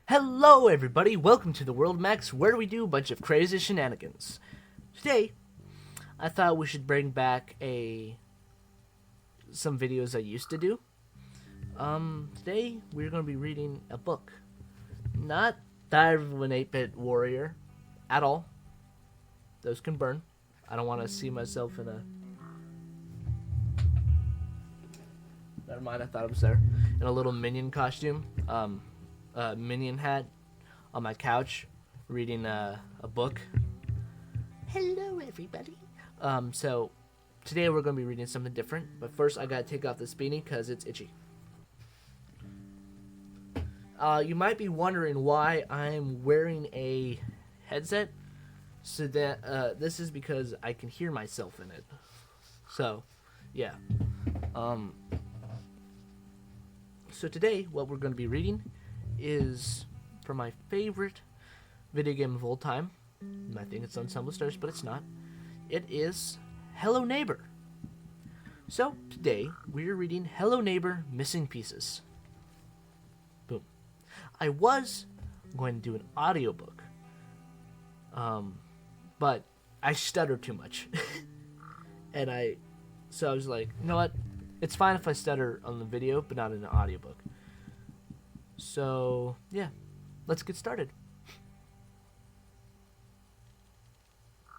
Hello everybody, welcome to the World Max, where we do a bunch of crazy shenanigans. Today, I thought we should bring back some videos I used to do. Today we're going to be reading a book. Not Diary of an 8-Bit Warrior at all. Those can burn. I don't want to see myself in a... Never mind, I thought it was there. In a little minion costume. Minion hat on my couch reading a book. Hello everybody. So today we're going to be reading something different, but first I gotta take off this beanie because it's itchy. You might be wondering why I'm wearing a headset. So that this is because I can hear myself in it. So yeah. So today what we're going to be reading is from my favorite video game of all time. I think it's Ensemble Stars, but it's not. It is Hello Neighbor. So today we are reading Hello Neighbor Missing Pieces. Boom. I was going to do an audiobook, but I stutter too much. So I was like, you know what? It's fine if I stutter on the video, but not in an audiobook. So, yeah, let's get started.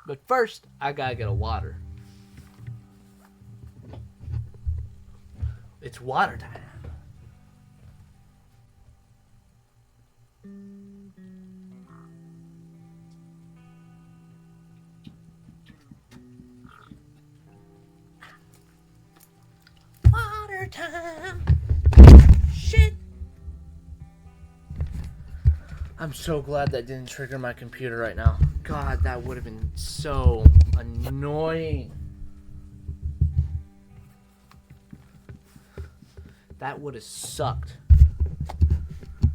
But first, I gotta get a water. It's water time. Water time. Shit. I'm so glad that didn't trigger my computer right now. God, that would have been so annoying. That would have sucked.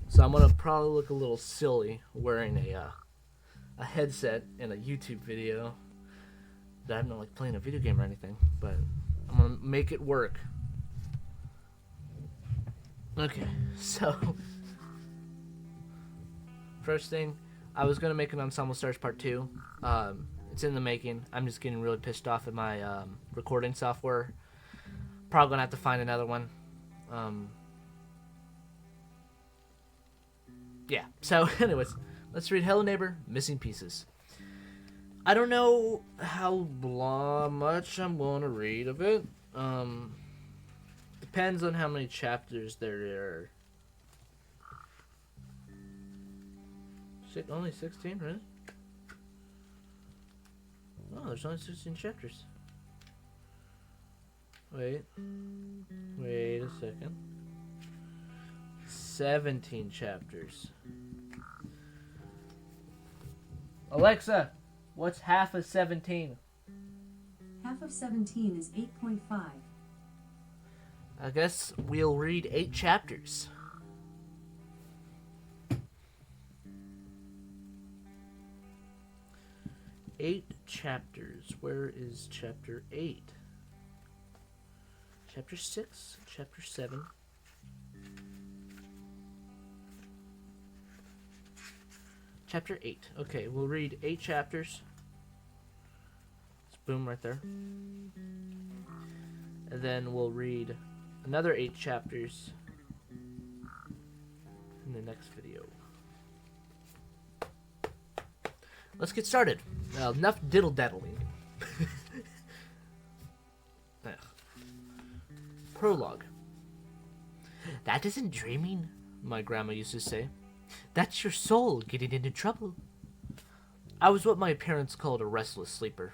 So I'm gonna probably look a little silly wearing a headset in a YouTube video. That I'm not like playing a video game or anything, but I'm gonna make it work. Okay, so first thing, I was going to make an Ensemble Stars Part 2. It's in the making. I'm just getting really pissed off at my recording software. Probably going to have to find another one. Yeah, so anyways, let's read Hello Neighbor, Missing Pieces. I don't know how much I'm going to read of it. Depends on how many chapters there are. Only 16, right? Oh, there's only 16 chapters. Wait a second. 17 chapters. Alexa, what's half of 17? Half of 17 is 8.5. I guess we'll read 8 chapters. Eight chapters. Where is chapter 8? Chapter 6, chapter 7. Chapter 8. Okay, we'll read 8 chapters. It's boom right there. And then we'll read another 8 chapters in the next video. Let's get started. Enough diddle-daddling. Prologue. That isn't dreaming, my grandma used to say. That's your soul getting into trouble. I was what my parents called a restless sleeper.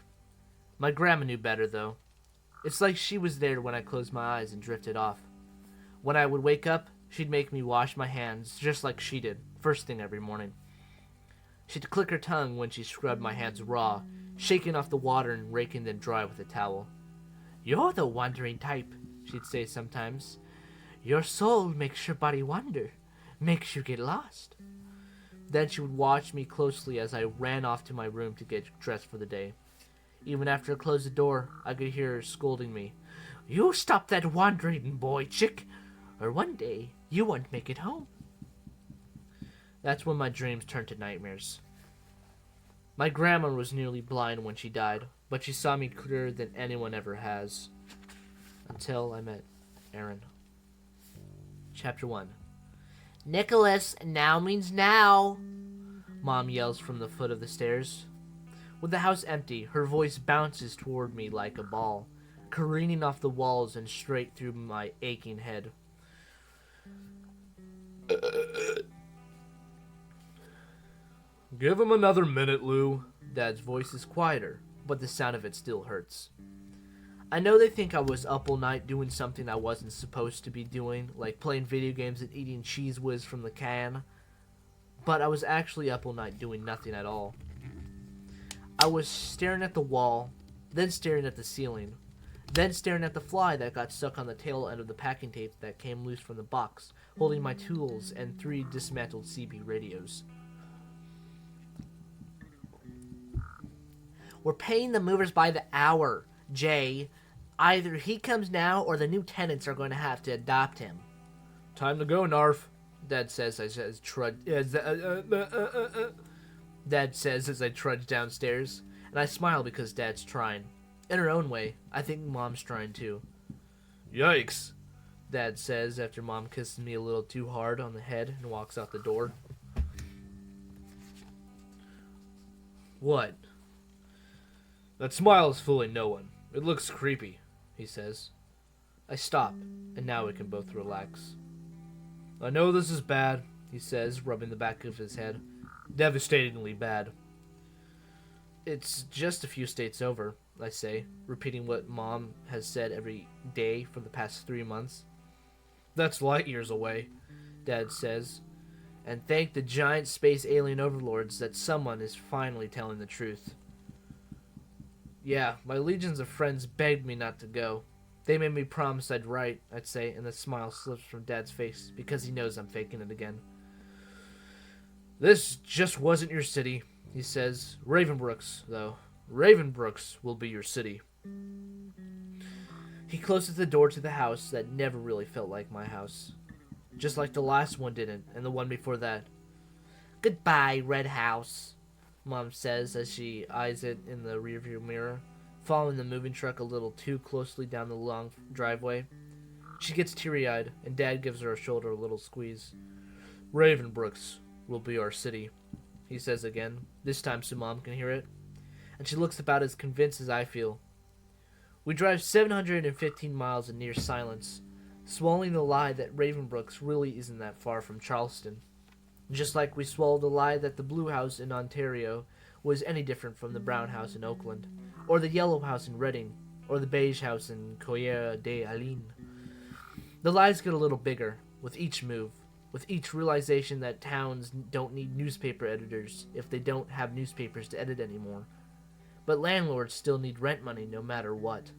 My grandma knew better, though. It's like she was there when I closed my eyes and drifted off. When I would wake up, she'd make me wash my hands, just like she did, first thing every morning. She'd click her tongue when she scrubbed my hands raw, shaking off the water and raking them dry with a towel. You're the wandering type, she'd say sometimes. Your soul makes your body wander, makes you get lost. Then she would watch me closely as I ran off to my room to get dressed for the day. Even after I closed the door, I could hear her scolding me. You stop that wandering, boy chick, or one day you won't make it home. That's when my dreams turned to nightmares. My grandma was nearly blind when she died, but she saw me clearer than anyone ever has. Until I met Aaron. Chapter 1. Nicholas, now means now, Mom yells from the foot of the stairs. With the house empty, her voice bounces toward me like a ball, careening off the walls and straight through my aching head. Give him another minute, Lou. Dad's voice is quieter, but the sound of it still hurts. I know they think I was up all night doing something I wasn't supposed to be doing, like playing video games and eating Cheese Whiz from the can, but I was actually up all night doing nothing at all. I was staring at the wall, then staring at the ceiling, then staring at the fly that got stuck on the tail end of the packing tape that came loose from the box, holding my tools and 3 dismantled CB radios. We're paying the movers by the hour, Jay. Either he comes now or the new tenants are going to have to adopt him. Time to go, Narf, Dad says as I trudge downstairs, and I smile because Dad's trying. In her own way, I think Mom's trying too. Yikes, Dad says after Mom kisses me a little too hard on the head and walks out the door. What? That smile is fooling no one. It looks creepy, he says. I stop, and now we can both relax. I know this is bad, he says, rubbing the back of his head. Devastatingly bad. It's just a few states over, I say, repeating what Mom has said every day for the past 3 months. That's light years away, Dad says, and thank the giant space alien overlords that someone is finally telling the truth. Yeah, my legions of friends begged me not to go. They made me promise I'd write, I'd say, and the smile slips from Dad's face because he knows I'm faking it again. This just wasn't your city, he says. Ravenbrooks, though. Ravenbrooks will be your city. He closes the door to the house that never really felt like my house. Just like the last one didn't, and the one before that. Goodbye, Red House, Mom says as she eyes it in the rearview mirror, following the moving truck a little too closely down the long driveway. She gets teary-eyed, and Dad gives her shoulder a little squeeze. Ravenbrooks will be our city, he says again, this time so Mom can hear it, and she looks about as convinced as I feel. We drive 715 miles in near silence, swallowing the lie that Ravenbrooks really isn't that far from Charleston. Just like we swallowed the lie that the blue house in Ontario was any different from the brown house in Oakland, or the yellow house in Reading, or the beige house in Coeur d'Alene. The lies get a little bigger with each move, with each realization that towns don't need newspaper editors if they don't have newspapers to edit anymore. But landlords still need rent money no matter what.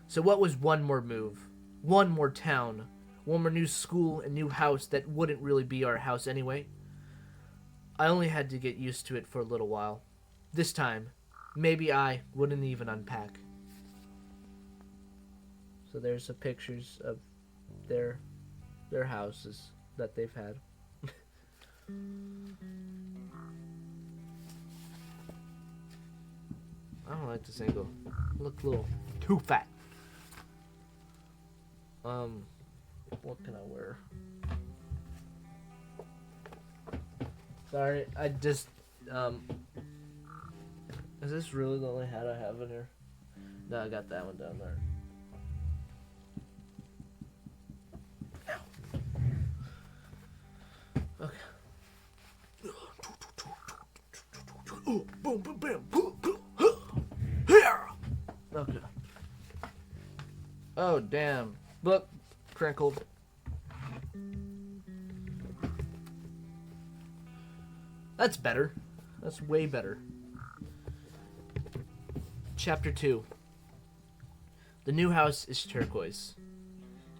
So what was one more move, one more town, one more new school and new house that wouldn't really be our house anyway? I only had to get used to it for a little while. This time, maybe I wouldn't even unpack. So there's some pictures of their houses that they've had. I don't like this angle. Look a little too fat. What can I wear? Sorry, I just, is this really the only hat I have in here? No, I got that one down there. Okay. Oh, boom, boom, bam, boom, boom, here. Okay. Oh, damn. Look, crinkled. That's better. That's way better. Chapter 2. The new house is turquoise.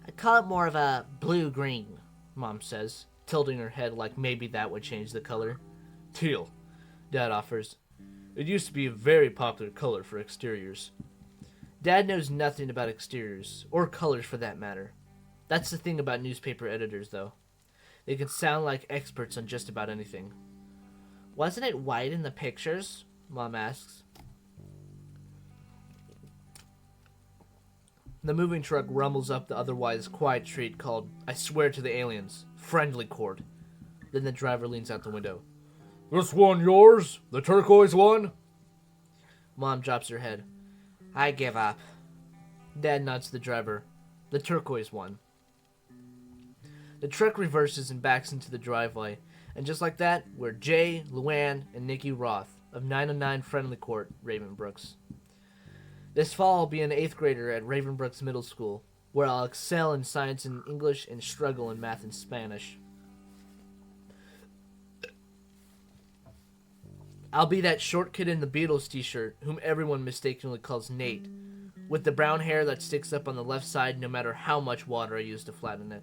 I call it more of a blue-green, Mom says, tilting her head like maybe that would change the color. Teal, Dad offers. It used to be a very popular color for exteriors. Dad knows nothing about exteriors, or colors for that matter. That's the thing about newspaper editors, though. They can sound like experts on just about anything. Wasn't it white in the pictures? Mom asks. The moving truck rumbles up the otherwise quiet street called, I swear to the aliens, Friendly Court. Then the driver leans out the window. This one yours? The turquoise one? Mom drops her head. I give up. Dad nods to the driver. The turquoise one. The truck reverses and backs into the driveway, and just like that, we're Jay, Luann, and Nikki Roth of 909 Friendly Court, Ravenbrooks. This fall, I'll be an 8th grader at Ravenbrooks Middle School, where I'll excel in science and English and struggle in math and Spanish. I'll be that short kid in the Beatles t-shirt whom everyone mistakenly calls Nate, with the brown hair that sticks up on the left side no matter how much water I use to flatten it.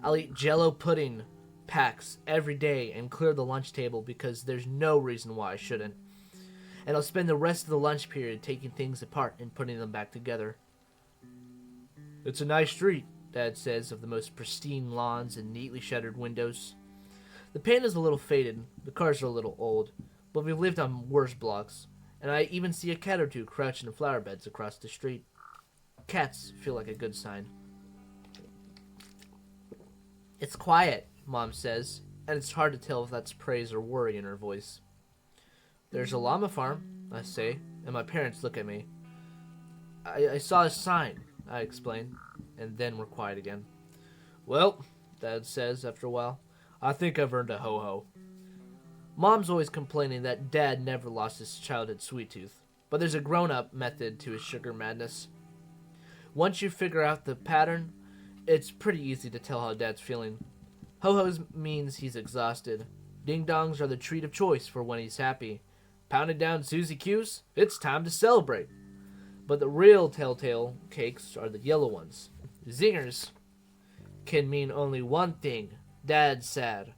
I'll eat Jell-O pudding packs every day and clear the lunch table because there's no reason why I shouldn't. And I'll spend the rest of the lunch period taking things apart and putting them back together. It's a nice street, Dad says, of the most pristine lawns and neatly shuttered windows. The paint is a little faded, the cars are a little old, but we've lived on worse blocks, and I even see a cat or two crouching in flower beds across the street. Cats feel like a good sign. It's quiet, Mom says, and it's hard to tell if that's praise or worry in her voice. There's a llama farm, I say, and my parents look at me. I saw a sign, I explain, and then we're quiet again. Well, Dad says after a while, I think I've earned a ho-ho. Mom's always complaining that Dad never lost his childhood sweet tooth, but there's a grown-up method to his sugar madness. Once you figure out the pattern, it's pretty easy to tell how Dad's feeling. Ho-hos means he's exhausted. Ding-dongs are the treat of choice for when he's happy. Pounded down Suzy Q's, it's time to celebrate. But the real telltale cakes are the yellow ones. Zingers can mean only one thing. Dad's sad.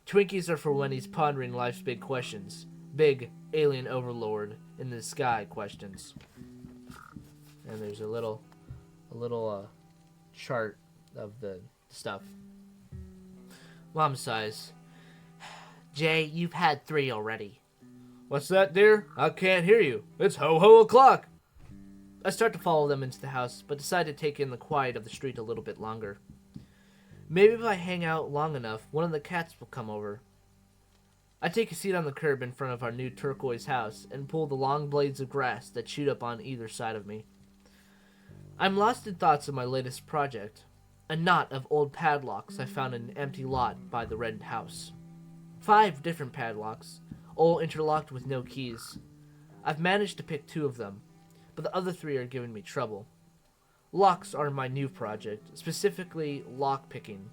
Twinkies are for when he's pondering life's big questions. Big alien overlord in the sky questions. And there's a little chart of the stuff. Mom sighs. Jay, you've had 3 already. What's that, dear? I can't hear you. It's ho-ho o'clock. I start to follow them into the house, but decide to take in the quiet of the street a little bit longer. Maybe if I hang out long enough, one of the cats will come over. I take a seat on the curb in front of our new turquoise house and pull the long blades of grass that shoot up on either side of me. I'm lost in thoughts of my latest project, a knot of old padlocks I found in an empty lot by the red house. 5 different padlocks, all interlocked with no keys. I've managed to pick 2 of them, but the other 3 are giving me trouble. Locks are my new project, specifically lock picking.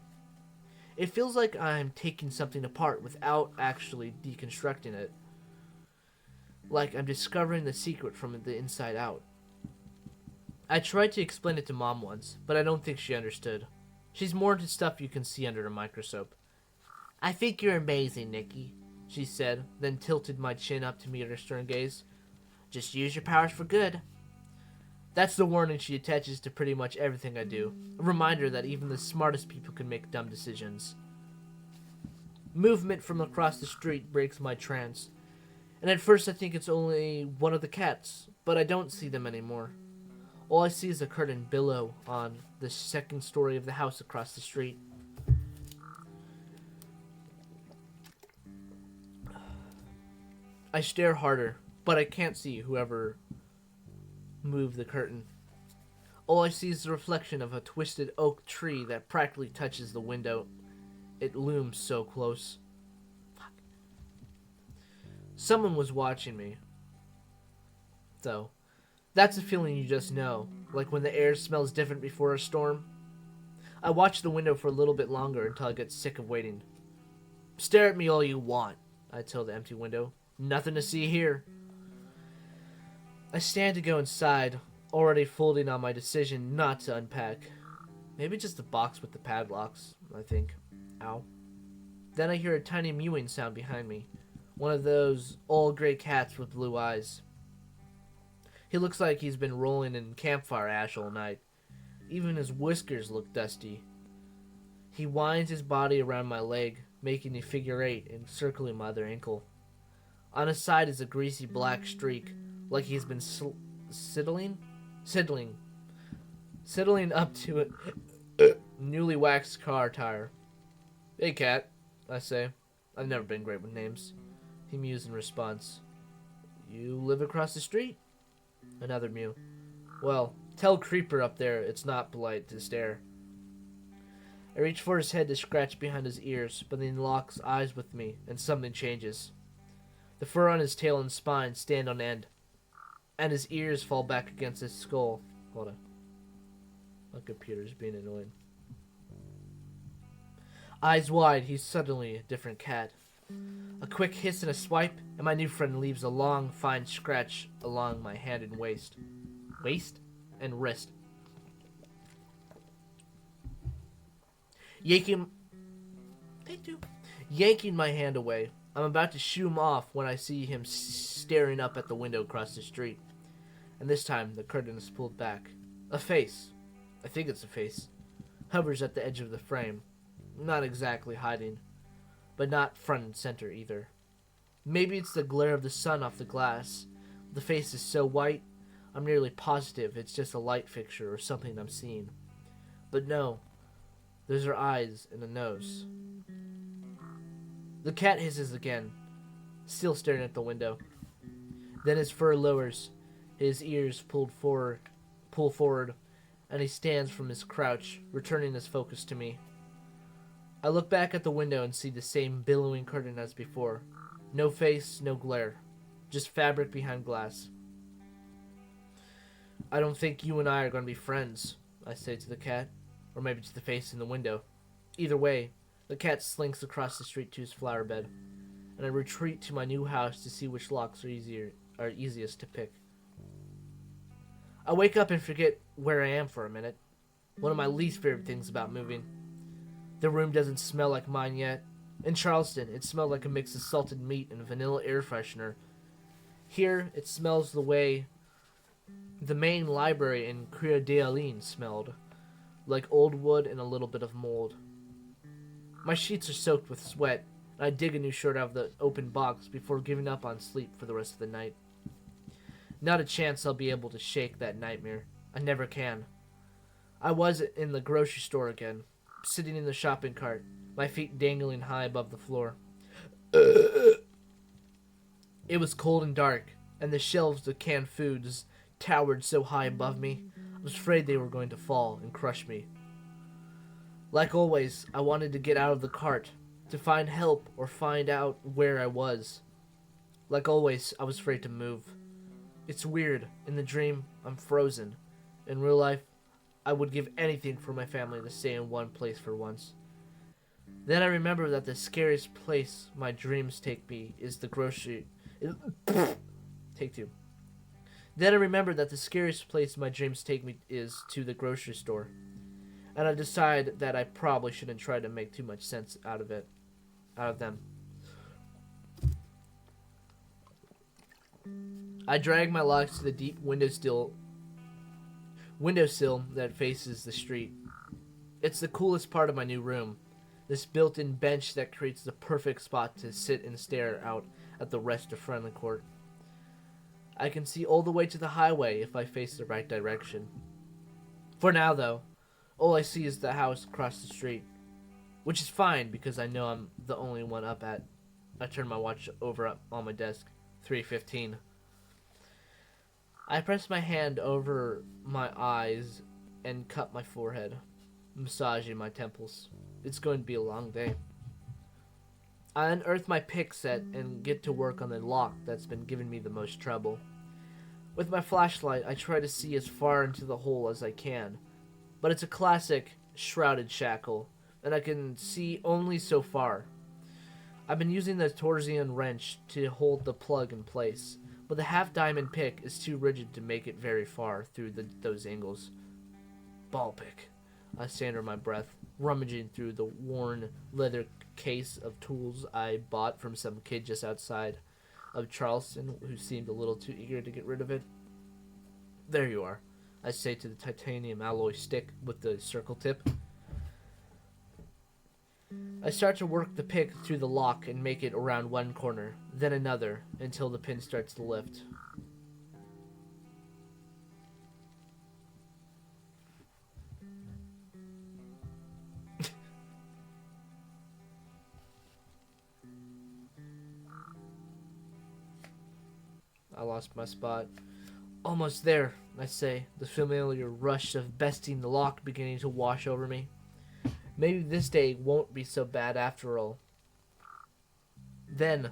It feels like I'm taking something apart without actually deconstructing it. Like I'm discovering the secret from the inside out. I tried to explain it to Mom once, but I don't think she understood. She's more into stuff you can see under a microscope. I think you're amazing, Nikki, she said, then tilted my chin up to meet her stern gaze. Just use your powers for good. That's the warning she attaches to pretty much everything I do. A reminder that even the smartest people can make dumb decisions. Movement from across the street breaks my trance. And at first I think it's only one of the cats, but I don't see them anymore. All I see is a curtain billow on the 2nd story of the house across the street. I stare harder, but I can't see whoever moved the curtain. All I see is the reflection of a twisted oak tree that practically touches the window. It looms so close. Fuck. Someone was watching me. Though, that's a feeling you just know, like when the air smells different before a storm. I watch the window for a little bit longer until I get sick of waiting. Stare at me all you want, I tell the empty window. Nothing to see here. I stand to go inside, already folding on my decision not to unpack. Maybe just the box with the padlocks, I think. Ow. Then I hear a tiny mewing sound behind me. One of those old gray cats with blue eyes. He looks like he's been rolling in campfire ash all night. Even his whiskers look dusty. He winds his body around my leg, making a figure eight and circling my other ankle. On his side is a greasy black streak, like he's been sidling up to a newly waxed car tire. Hey, cat, I say. I've never been great with names. He mews in response. You live across the street? Another mew. Well, tell Creeper up there it's not polite to stare. I reach for his head to scratch behind his ears, but then he locks eyes with me, and something changes. The fur on his tail and spine stand on end, and his ears fall back against his skull. Hold on. My computer's being annoying. Eyes wide, he's suddenly a different cat. A quick hiss and a swipe, and my new friend leaves a long, fine scratch along my hand and waist. Waist? And wrist. Yanking my hand away. I'm about to shoo him off when I see him staring up at the window across the street. And this time, the curtain is pulled back. A face, I think it's a face, hovers at the edge of the frame. Not exactly hiding, but not front and center either. Maybe it's the glare of the sun off the glass. The face is so white, I'm nearly positive it's just a light fixture or something I'm seeing. But no, those are eyes and a nose. The cat hisses again, still staring at the window. Then his fur lowers, his ears pull forward, and he stands from his crouch, returning his focus to me. I look back at the window and see the same billowing curtain as before. No face, no glare. Just fabric behind glass. I don't think you and I are going to be friends, I say to the cat. Or maybe to the face in the window. Either way, the cat slinks across the street to his flower bed, and I retreat to my new house to see which locks are easiest to pick. I wake up and forget where I am for a minute. One of my least favorite things about moving. The room doesn't smell like mine yet. In Charleston, it smelled like a mix of salted meat and vanilla air freshener. Here, it smells the way the main library in Coeur d'Alene smelled, like old wood and a little bit of mold. My sheets are soaked with sweat, and I dig a new shirt out of the open box before giving up on sleep for the rest of the night. Not a chance I'll be able to shake that nightmare. I never can. I was in the grocery store again, sitting in the shopping cart, my feet dangling high above the floor. It was cold and dark, and the shelves of canned foods towered so high above me, I was afraid they were going to fall and crush me. Like always, I wanted to get out of the cart, to find help or find out where I was. Like always, I was afraid to move. It's weird. In the dream, I'm frozen. In real life, I would give anything for my family to stay in one place for once. Then I remember that the scariest place my dreams take me is the grocery... Take two. Then I remember that the scariest place my dreams take me is to the grocery store. And I decide that I probably shouldn't try to make too much sense out of them. I drag my locks to the deep windowsill that faces the street. It's the coolest part of my new room. This built-in bench that creates the perfect spot to sit and stare out at the rest of Friendly Court. I can see all the way to the highway if I face the right direction. For now, though, all I see is the house across the street. Which is fine, because I know I'm the only one up at... I turn my watch over up on my desk. 3:15. I press my hand over my eyes and cup my forehead, massaging my temples. It's going to be a long day. I unearth my pick set and get to work on the lock that's been giving me the most trouble. With my flashlight, I try to see as far into the hole as I can, but it's a classic shrouded shackle, and I can see only so far. I've been using the Torsion wrench to hold the plug in place, but the half-diamond pick is too rigid to make it very far through those angles. Ball pick, I say under my breath, rummaging through the worn leather case of tools I bought from some kid just outside of Charleston who seemed a little too eager to get rid of it. There you are, I say to the titanium alloy stick with the circle tip. I start to work the pick through the lock and make it around one corner, then another, until the pin starts to lift. I lost my spot. Almost there, I say, the familiar rush of besting the lock beginning to wash over me. Maybe this day won't be so bad after all. Then,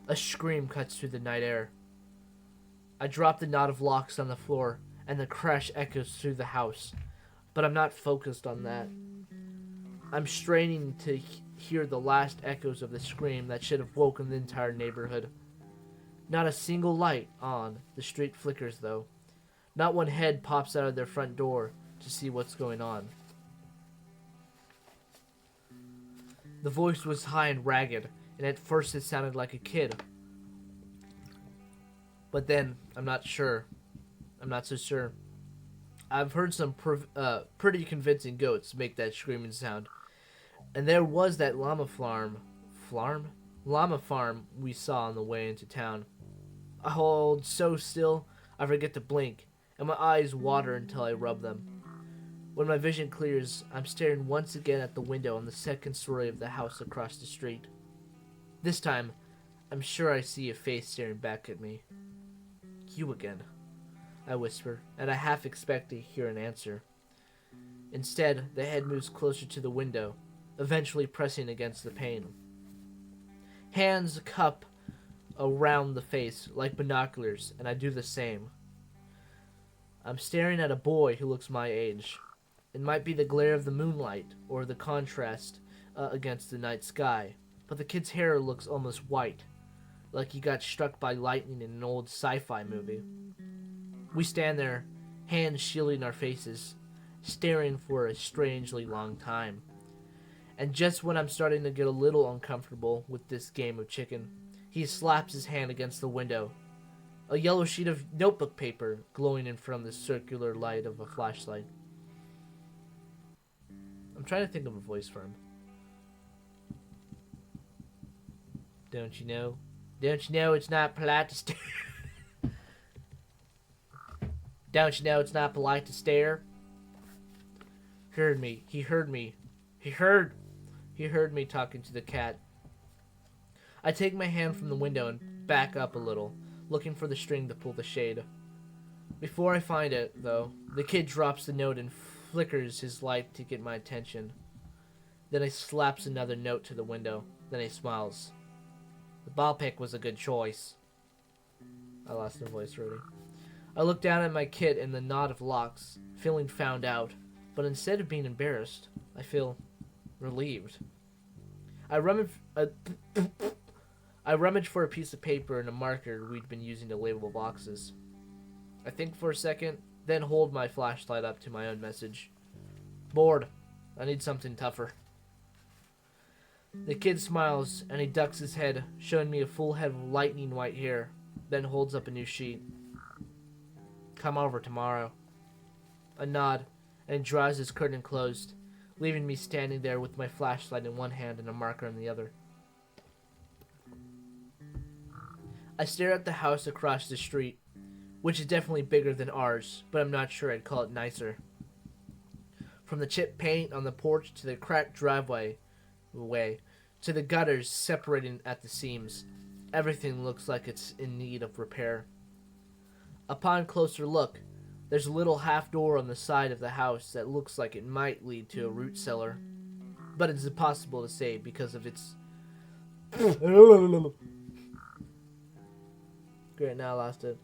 a scream cuts through the night air. I drop the knot of locks on the floor, and the crash echoes through the house. But I'm not focused on that. I'm straining to hear the last echoes of the scream that should have woken the entire neighborhood. Not a single light on. The street flickers, though. Not one head pops out of their front door to see what's going on. The voice was high and ragged, and at first it sounded like a kid. But then, I'm not so sure. I've heard some pretty convincing goats make that screaming sound. And there was that llama farm we saw on the way into town. I hold so still, I forget to blink, and my eyes water until I rub them. When my vision clears, I'm staring once again at the window on the second story of the house across the street. This time, I'm sure I see a face staring back at me. You again, I whisper, and I half expect to hear an answer. Instead, the head moves closer to the window, eventually pressing against the pane. Hands cup around the face like binoculars, and I do the same. I'm staring at a boy who looks my age. It might be the glare of the moonlight or the contrast against the night sky, but the kid's hair looks almost white, like he got struck by lightning in an old sci-fi movie. We stand there, hands shielding our faces, staring for a strangely long time. And just when I'm starting to get a little uncomfortable with this game of chicken, he slaps his hand against the window. A yellow sheet of notebook paper glowing in front of the circular light of a flashlight. I'm trying to think of a voice for him. Don't you know? Don't you know it's not polite to stare? Don't you know it's not polite to stare? Heard me. He heard me. He heard me talking to the cat. I take my hand from the window and back up a little, looking for the string to pull the shade. Before I find it, though, the kid drops the note and flickers his light to get my attention. Then he slaps another note to the window. Then he smiles. The ball pick was a good choice. I lost my voice already. I look down at my kit in the knot of locks, feeling found out, but instead of being embarrassed, I feel relieved. I rummage for a piece of paper and a marker we'd been using to label boxes. I think for a second, then hold my flashlight up to my own message. Bored. I need something tougher. The kid smiles, and he ducks his head, showing me a full head of lightning white hair, then holds up a new sheet. Come over tomorrow. A nod, and he draws his curtain closed, leaving me standing there with my flashlight in one hand and a marker in the other. I stare at the house across the street, which is definitely bigger than ours, but I'm not sure I'd call it nicer. From the chipped paint on the porch to the cracked driveway to the gutters separating at the seams, everything looks like it's in need of repair. Upon closer look, there's a little half door on the side of the house that looks like it might lead to a root cellar, but it's impossible to say because of its... Great, now I lost it.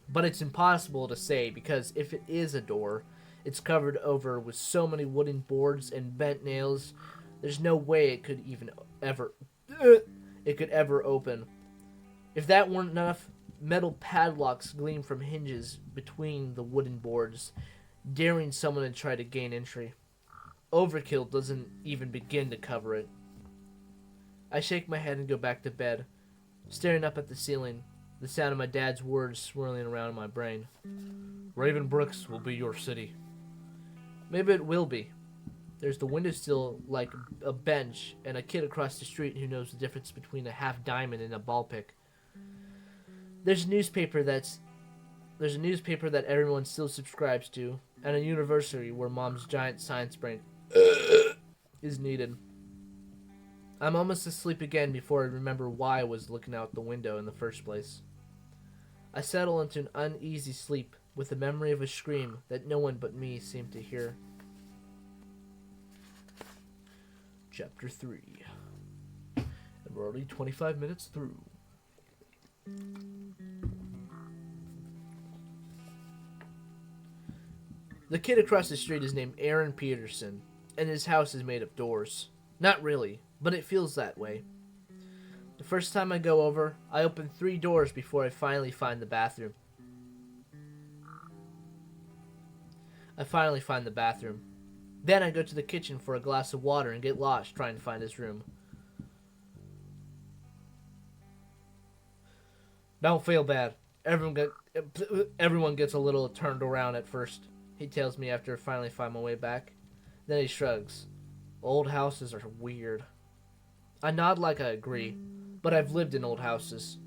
But it's impossible to say because if it is a door, it's covered over with so many wooden boards and bent nails, there's no way it could ever open. If that weren't enough, metal padlocks gleam from hinges between the wooden boards, daring someone to try to gain entry. Overkill doesn't even begin to cover it. I shake my head and go back to bed, staring up at the ceiling, the sound of my dad's words swirling around in my brain. Raven Brooks will be your city. Maybe it will be. There's the windowsill like a bench, and a kid across the street who knows the difference between a half diamond and a ball pick. There's a newspaper that everyone still subscribes to, and a university where Mom's giant science brain is needed. I'm almost asleep again before I remember why I was looking out the window in the first place. I settle into an uneasy sleep with the memory of a scream that no one but me seemed to hear. Chapter 3. And we're already 25 minutes through. The kid across the street is named Aaron Peterson, and his house is made of doors. Not really, but it feels that way. The first time I go over, I open 3 doors before I finally find the bathroom. Then I go to the kitchen for a glass of water and get lost trying to find his room. Don't feel bad. Everyone gets a little turned around at first, he tells me after I finally find my way back. Then he shrugs. Old houses are weird. I nod like I agree, but I've lived in old houses.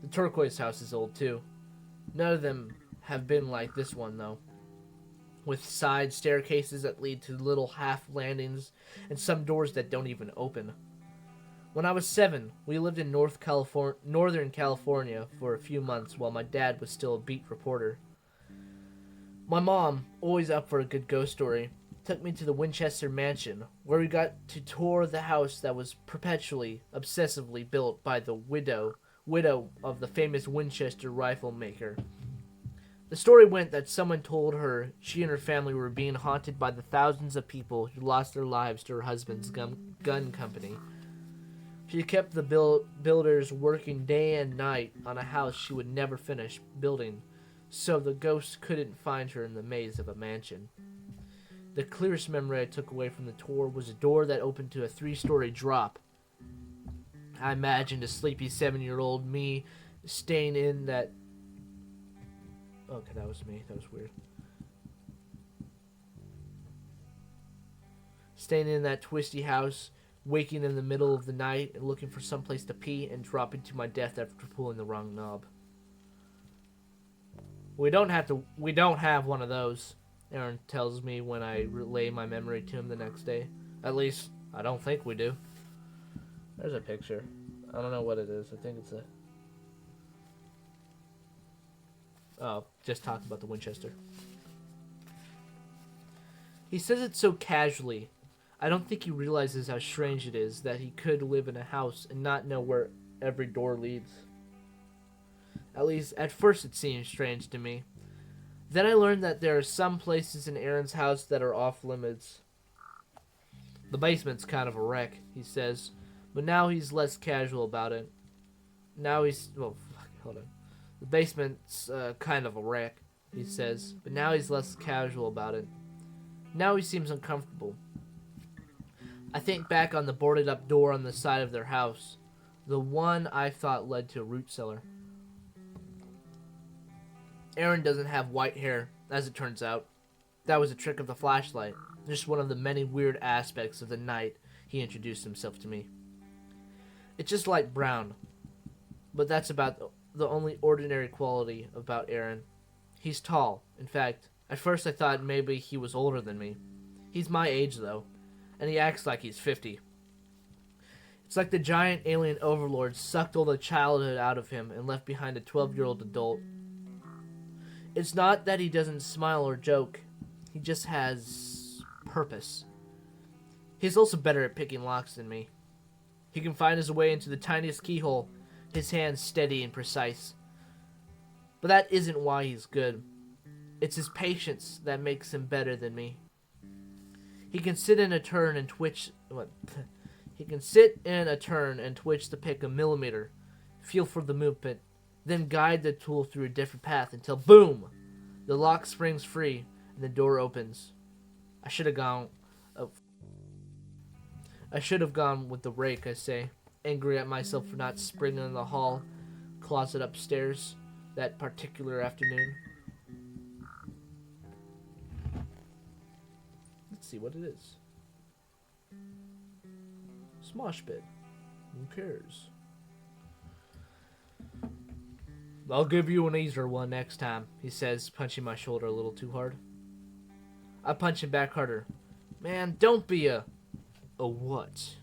The turquoise house is old too. None of them have been like this one though, with side staircases that lead to little half landings and some doors that don't even open. When I was 7, we lived in Northern California for a few months while my dad was still a beat reporter. My mom, always up for a good ghost story, took me to the Winchester Mansion, where we got to tour the house that was perpetually, obsessively built by the widow of the famous Winchester rifle maker. The story went that someone told her she and her family were being haunted by the thousands of people who lost their lives to her husband's gun company. She kept the builders working day and night on a house she would never finish building, so the ghosts couldn't find her in the maze of a mansion. The clearest memory I took away from the tour was a door that opened to a 3-story drop. I imagined a sleepy 7-year-old me staying in that... Okay, that was me. That was weird. Staying in that twisty house, waking in the middle of the night and looking for some place to pee and dropping to my death after pulling the wrong knob. We don't have one of those, Aaron tells me when I relay my memory to him the next day. At least, I don't think we do. There's a picture. I don't know what it is. I think it's a... Oh, just talking about the Winchester. He says it so casually. I don't think he realizes how strange it is that he could live in a house and not know where every door leads. At least, at first it seemed strange to me. Then I learned that there are some places in Aaron's house that are off limits. The basement's kind of a wreck, he says, but now he's less casual about it. Hold on. The basement's kind of a wreck, he says, but now he's less casual about it. Now he seems uncomfortable. I think back on the boarded up door on the side of their house, the one I thought led to a root cellar. Aaron doesn't have white hair, as it turns out. That was a trick of the flashlight, just one of the many weird aspects of the night he introduced himself to me. It's just light brown, but that's about the only ordinary quality about Aaron. He's tall. In fact, at first I thought maybe he was older than me. He's my age, though, and he acts like he's 50. It's like the giant alien overlord sucked all the childhood out of him and left behind a 12-year-old adult. It's not that he doesn't smile or joke. He just has purpose. He's also better at picking locks than me. He can find his way into the tiniest keyhole, his hands steady and precise. But that isn't why he's good. It's his patience that makes him better than me. He can sit in a turn and twitch the pick a millimeter, feel for the movement, then guide the tool through a different path until boom! The lock springs free and the door opens. I should have gone with the rake, I say, angry at myself for not springing in the hall closet upstairs that particular afternoon. Let's see what it is. Smosh pit. Who cares? I'll give you an easier one next time, he says, punching my shoulder a little too hard. I punch him back harder. Man, don't be a what?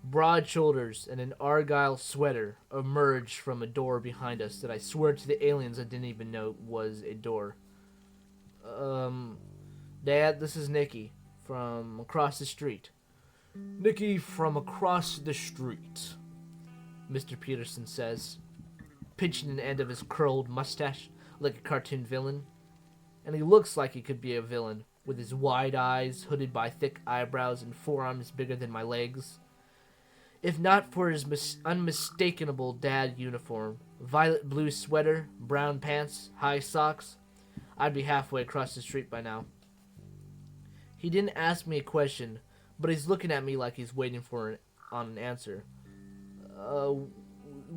Broad shoulders and an argyle sweater emerge from a door behind us that I swear to the aliens I didn't even know was a door. Dad, this is Nikki from across the street. Nikki from across the street, Mr. Peterson says, pinching an end of his curled mustache like a cartoon villain. And he looks like he could be a villain, with his wide eyes hooded by thick eyebrows and forearms bigger than my legs. If not for his unmistakable dad uniform, violet blue sweater, brown pants, high socks, I'd be halfway across the street by now. He didn't ask me a question, but he's looking at me like he's waiting for an answer.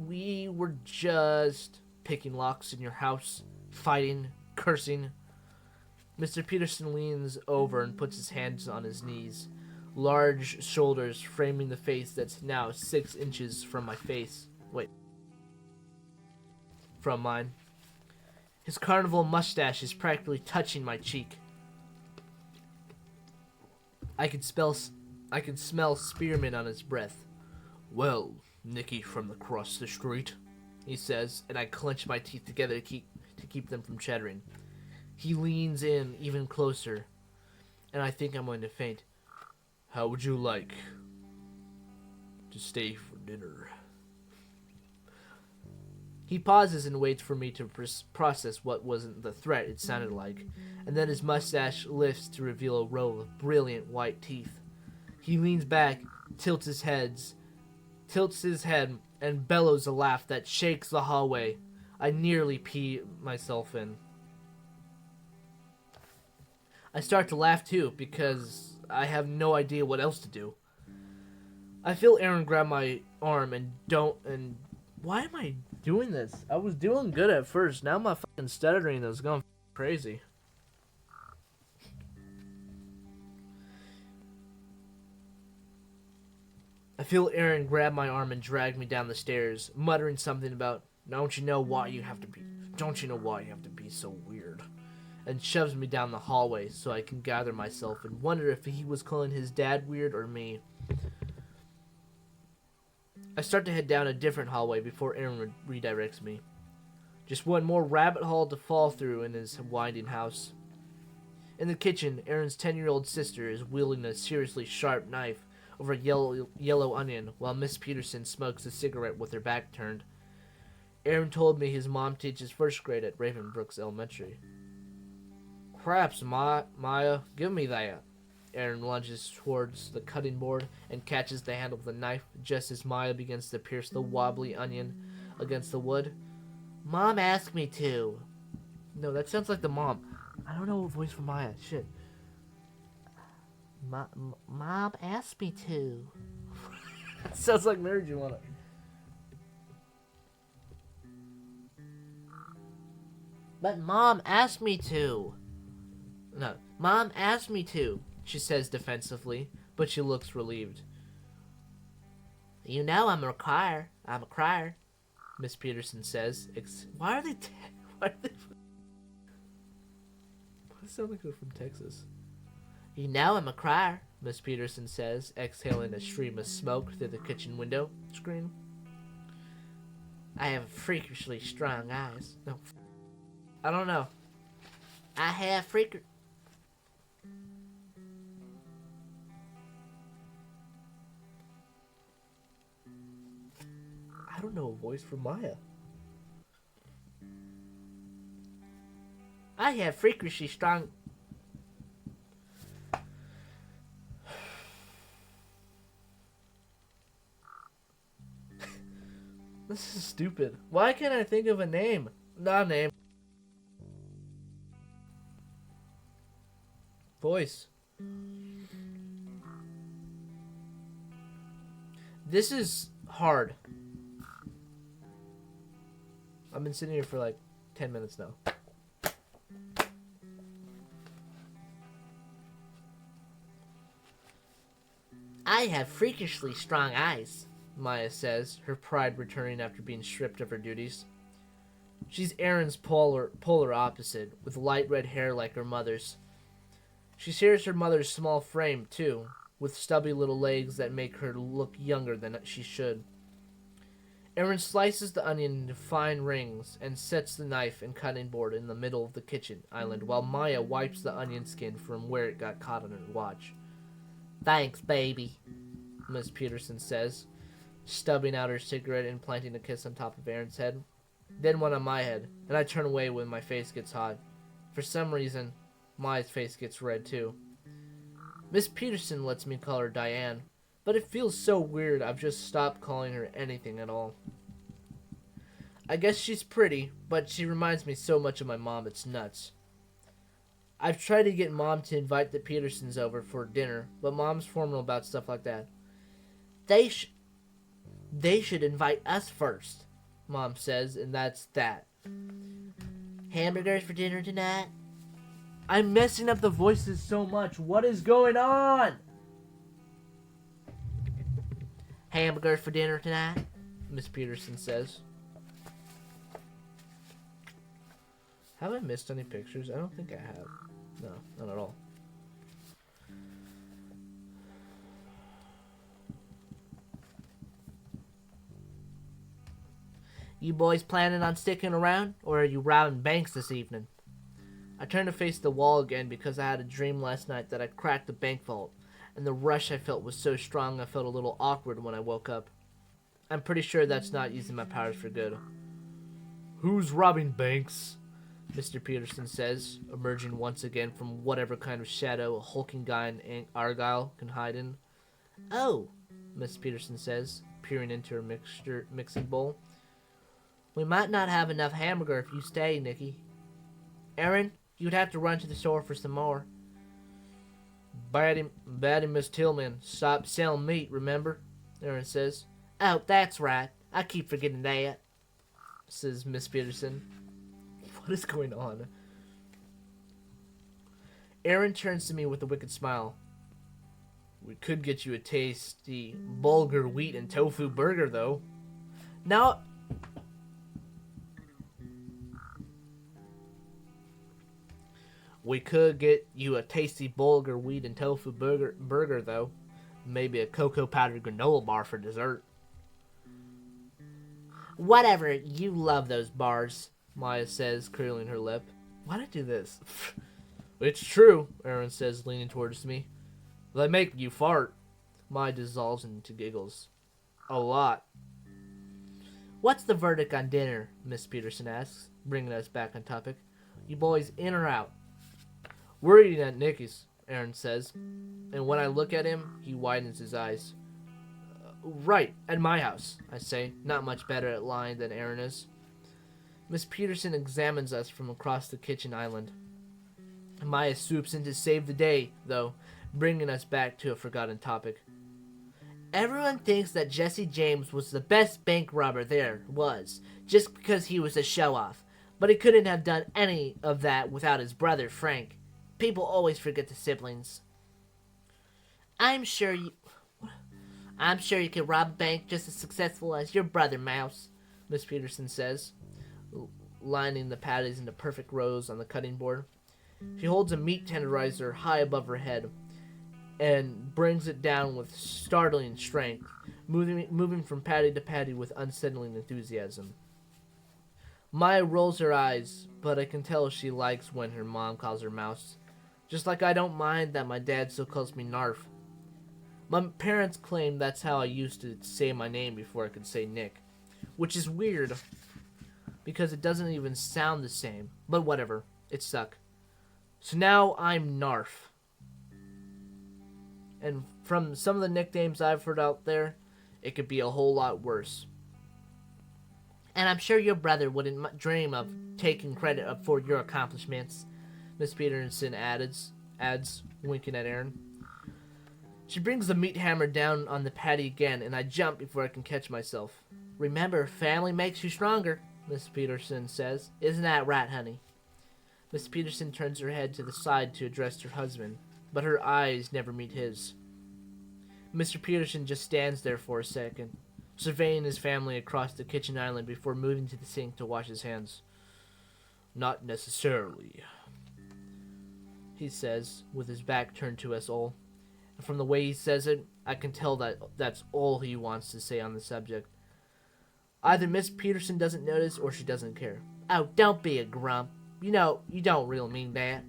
We were just picking locks in your house, fighting, cursing. Mr. Peterson leans over and puts his hands on his knees, large shoulders framing the face that's now 6 inches from my face. From mine. His carnival mustache is practically touching my cheek. I can smell spearmint on his breath. Well, Nikki from across the street, he says, and I clench my teeth together to keep them from chattering. He leans in even closer, and I think I'm going to faint. How would you like to stay for dinner? He pauses and waits for me to process what wasn't the threat it sounded like, and then his mustache lifts to reveal a row of brilliant white teeth. He leans back, tilts his head, and bellows a laugh that shakes the hallway. I nearly pee myself in. I start to laugh too, because I have no idea what else to do. I feel Aaron grab my arm and why am I doing this? I was doing good at first. Now my fucking stuttering is going crazy. I feel Aaron grab my arm and drag me down the stairs, muttering something about, don't you know why you have to be so weird? And shoves me down the hallway so I can gather myself and wonder if he was calling his dad weird or me. I start to head down a different hallway before Aaron redirects me. Just one more rabbit hole to fall through in his winding house. In the kitchen, Aaron's 10-year-old sister is wielding a seriously sharp knife over a yellow onion while Miss Peterson smokes a cigarette with her back turned. Aaron told me his mom teaches first grade at Raven Brooks Elementary. Craps, Maya, give me that. Aaron lunges towards the cutting board and catches the handle of the knife just as Maya begins to pierce the wobbly onion against the wood. Mom asked me to. No, that sounds like the mom. I don't know a voice for Maya. Shit. Mom asked me to. That sounds like marijuana. But Mom asked me to. No, Mom asked me to, she says defensively, but she looks relieved. You know I'm a crier, Miss Peterson says. Why are they... Why sound like they're from Texas? You know I'm a crier, Miss Peterson says, exhaling a stream of smoke through the kitchen window screen. I have freakishly strong eyes. No. I don't know. I have I don't know a voice for Maya. I have freakishly strong... This is stupid. Why can't I think of a name? Not a name. Voice. This is hard. I've been sitting here for like 10 minutes now. I have freakishly strong eyes, Maya says, her pride returning after being stripped of her duties. She's Erin's polar opposite, with light red hair like her mother's. She shares her mother's small frame, too, with stubby little legs that make her look younger than she should. Erin slices the onion into fine rings and sets the knife and cutting board in the middle of the kitchen island while Maya wipes the onion skin from where it got caught on her watch. "Thanks, baby," Miss Peterson says, stubbing out her cigarette and planting a kiss on top of Erin's head. Then one on my head, and I turn away when my face gets hot. For some reason, Maya's face gets red too. Miss Peterson lets me call her Diane, but it feels so weird I've just stopped calling her anything at all. I guess she's pretty, but she reminds me so much of my mom it's nuts. I've tried to get Mom to invite the Petersons over for dinner, but Mom's formal about stuff like that. They should invite us first, Mom says, and that's that. Hamburgers for dinner tonight? I'm messing up the voices so much. What is going on? Hamburgers for dinner tonight, Miss Peterson says. Have I missed any pictures? I don't think I have. No, not at all. You boys planning on sticking around, or are you robbing banks this evening? I turned to face the wall again because I had a dream last night that I cracked the bank vault, and the rush I felt was so strong I felt a little awkward when I woke up. I'm pretty sure that's not using my powers for good. Who's robbing banks? Mr. Peterson says, emerging once again from whatever kind of shadow a hulking guy in Argyle can hide in. Oh, Miss Peterson says, peering into her mixing bowl. We might not have enough hamburger if you stay, Nikki. Erin, you'd have to run to the store for some more. Batty Miss Tillman, stop selling meat, remember? Erin says. Oh, that's right. I keep forgetting that, says Miss Peterson. What is going on? Erin turns to me with a wicked smile. We could get you a tasty bulgur wheat and tofu burger, though. Now... We could get you a tasty bulgur wheat and tofu burger, though. Maybe a cocoa powdered granola bar for dessert. Whatever, you love those bars, Maya says, curling her lip. Why'd I do this? It's true, Erin says, leaning towards me. They make you fart. Maya dissolves into giggles. A lot. What's the verdict on dinner? Miss Peterson asks, bringing us back on topic. You boys in or out? We're eating at Nikki's, Erin says, and when I look at him, he widens his eyes. Right, at my house, I say, not much better at lying than Erin is. Miss Peterson examines us from across the kitchen island. Maya swoops in to save the day, though, bringing us back to a forgotten topic. Everyone thinks that Jesse James was the best bank robber there was, just because he was a show-off, but he couldn't have done any of that without his brother, Frank. People always forget the siblings. I'm sure you could rob a bank just as successful as your brother, Mouse, Miss Peterson says, lining the patties into perfect rows on the cutting board. She holds a meat tenderizer high above her head and brings it down with startling strength, moving from patty to patty with unsettling enthusiasm. Maya rolls her eyes, but I can tell she likes when her mom calls her Mouse. Just like I don't mind that my dad still calls me Narf. My parents claim that's how I used to say my name before I could say Nick. Which is weird, because it doesn't even sound the same. But whatever, it stuck. So now I'm Narf. And from some of the nicknames I've heard out there, it could be a whole lot worse. And I'm sure your brother wouldn't dream of taking credit for your accomplishments, Miss Peterson adds, winking at Erin. She brings the meat hammer down on the patty again, and I jump before I can catch myself. Remember, family makes you stronger, Miss Peterson says. Isn't that right, honey? Miss Peterson turns her head to the side to address her husband, but her eyes never meet his. Mr. Peterson just stands there for a second, surveying his family across the kitchen island before moving to the sink to wash his hands. Not necessarily, he says, with his back turned to us all. And from the way he says it, I can tell that that's all he wants to say on the subject. Either Miss Peterson doesn't notice or she doesn't care. Oh, don't be a grump. You know, you don't really mean that.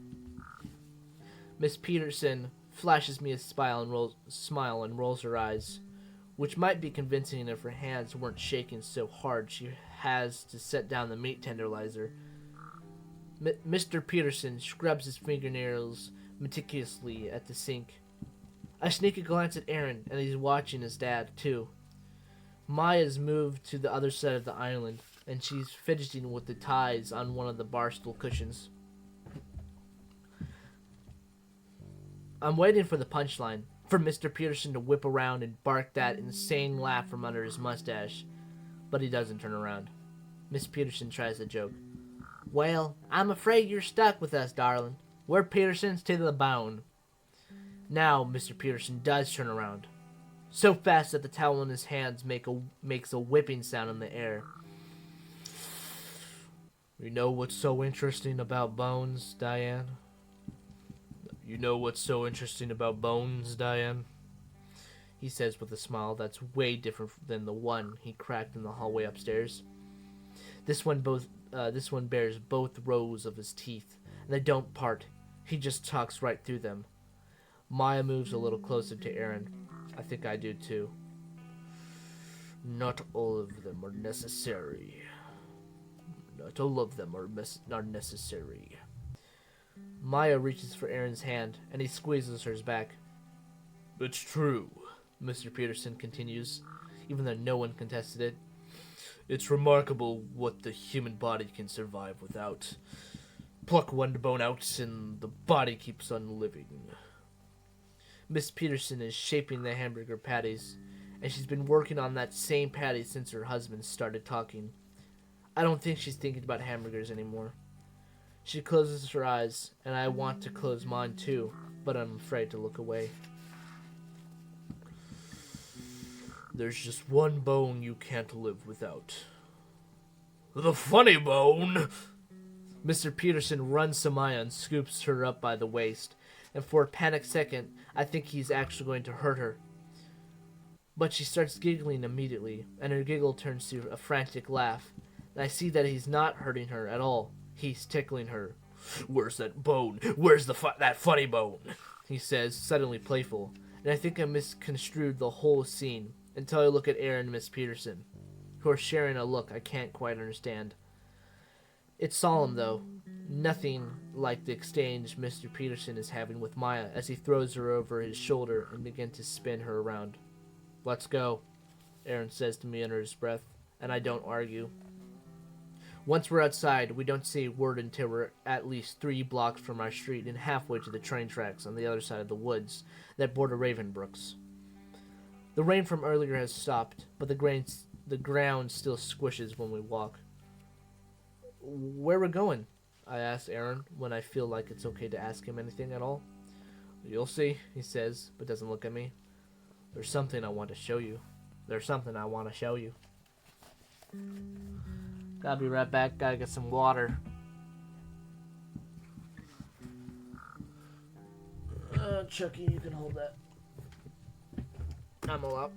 Miss Peterson flashes me a smile and rolls her eyes, which might be convincing if her hands weren't shaking so hard she has to set down the meat tenderizer. Mr. Peterson scrubs his fingernails meticulously at the sink. I sneak a glance at Aaron, and he's watching his dad, too. Maya's moved to the other side of the island, and she's fidgeting with the ties on one of the bar stool cushions. I'm waiting for the punchline, for Mr. Peterson to whip around and bark that insane laugh from under his mustache, but he doesn't turn around. Miss Peterson tries a joke. Well, I'm afraid you're stuck with us, darling. We're Petersons to the bone. Now Mr. Peterson does turn around, so fast that the towel in his hands makes a whipping sound in the air. You know what's so interesting about bones, Diane? You know what's so interesting about bones, Diane? He says with a smile that's way different than the one he cracked in the hallway upstairs. This one bears both rows of his teeth, and they don't part. He just talks right through them. Maya moves a little closer to Aaron. I think I do too. Not all of them are necessary. Not all of them are necessary. Maya reaches for Aaron's hand, and he squeezes hers back. It's true, Mr. Peterson continues, even though no one contested it. It's remarkable what the human body can survive without. Pluck one bone out, and the body keeps on living. Miss Peterson is shaping the hamburger patties, and she's been working on that same patty since her husband started talking. I don't think she's thinking about hamburgers anymore. She closes her eyes, and I want to close mine too, but I'm afraid to look away. There's just one bone you can't live without. The funny bone! Mr. Peterson runs to Maya and scoops her up by the waist, and for a panicked second, I think he's actually going to hurt her. But she starts giggling immediately, and her giggle turns to a frantic laugh, and I see that he's not hurting her at all. He's tickling her. Where's that bone? Where's that funny bone? He says, suddenly playful, and I think I misconstrued the whole scene until I look at Aaron and Miss Peterson, who are sharing a look I can't quite understand. It's solemn, though. Nothing like the exchange Mr. Peterson is having with Maya as he throws her over his shoulder and begins to spin her around. Let's go, Aaron says to me under his breath, and I don't argue. Once we're outside, we don't say a word until we're at least 3 blocks from our street and halfway to the train tracks on the other side of the woods that border Ravenbrooks. The rain from earlier has stopped, but the ground still squishes when we walk. Where we're going? I ask Aaron when I feel like it's okay to ask him anything at all. You'll see, he says, but doesn't look at me. There's something I want to show you. Gotta be right back. Gotta get some water. Chucky, you can hold that. I'm all up.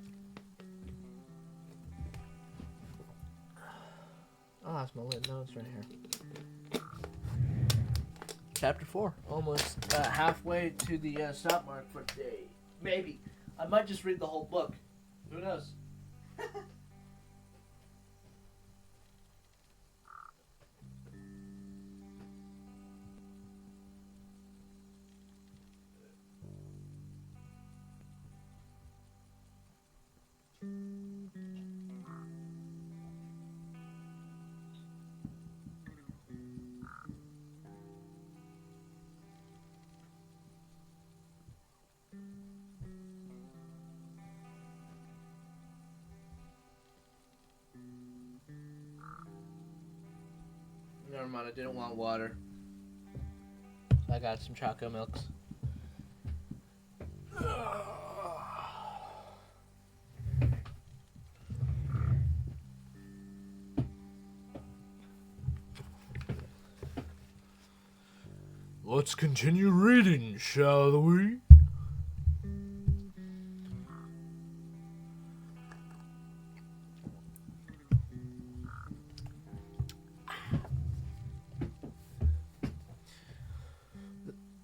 Oh, that's my lit notes right here. Chapter 4. Almost halfway to the stop mark for today. Maybe. I might just read the whole book. Who knows? Never mind, I didn't want water. I got some chocolate milks. Let's continue reading, shall we?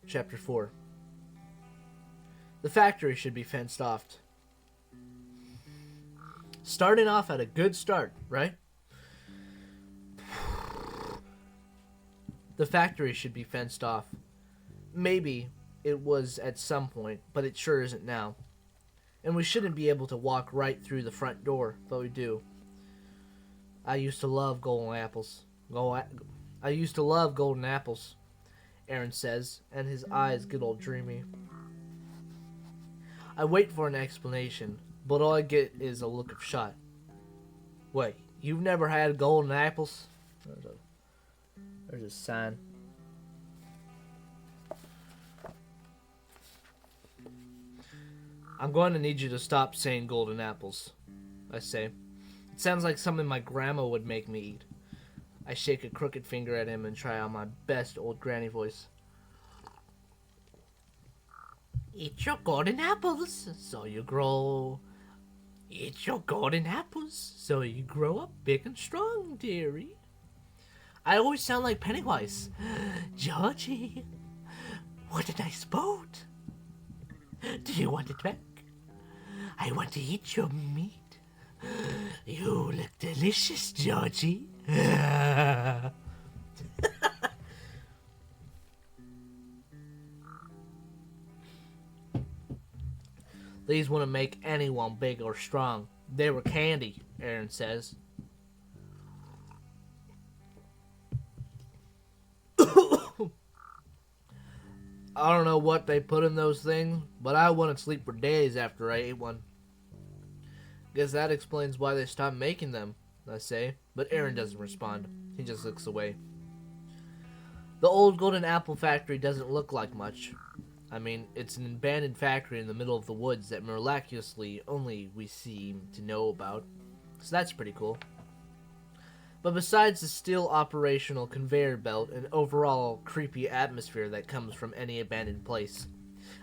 Chapter 4. The factory should be fenced off. Starting off at a good start, right? The factory should be fenced off. Maybe it was at some point, but it sure isn't now. And we shouldn't be able to walk right through the front door, though we do. I used to love golden apples. I used to love golden apples, Aaron says, and his eyes get all dreamy. I wait for an explanation, but all I get is a look of shock. Wait, you've never had golden apples? There's a sign. I'm going to need you to stop saying golden apples, I say. It sounds like something my grandma would make me eat. I shake a crooked finger at him and try on my best old granny voice. Eat your golden apples, so you grow. Eat your golden apples, so you grow up big and strong, dearie. I always sound like Pennywise. Georgie, what a nice boat. Do you want it back? I want to eat your meat. You look delicious, Georgie. These wouldn't make anyone big or strong. They were candy, Aaron says. I don't know what they put in those things, but I wouldn't sleep for days after I ate one. Guess that explains why they stopped making them, I say, but Aaron doesn't respond. He just looks away. The old golden apple factory doesn't look like much. I mean, it's an abandoned factory in the middle of the woods that miraculously only we seem to know about, so that's pretty cool. But besides the still operational conveyor belt and overall creepy atmosphere that comes from any abandoned place,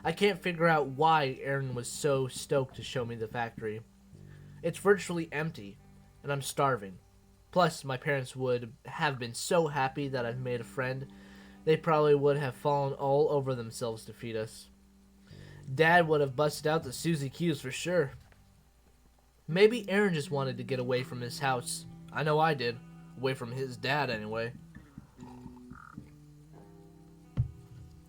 I can't figure out why Aaron was so stoked to show me the factory. It's virtually empty, and I'm starving. Plus, my parents would have been so happy that I've made a friend, they probably would have fallen all over themselves to feed us. Dad would have busted out the Suzy Q's for sure. Maybe Aaron just wanted to get away from his house. I know I did. Away from his dad, anyway.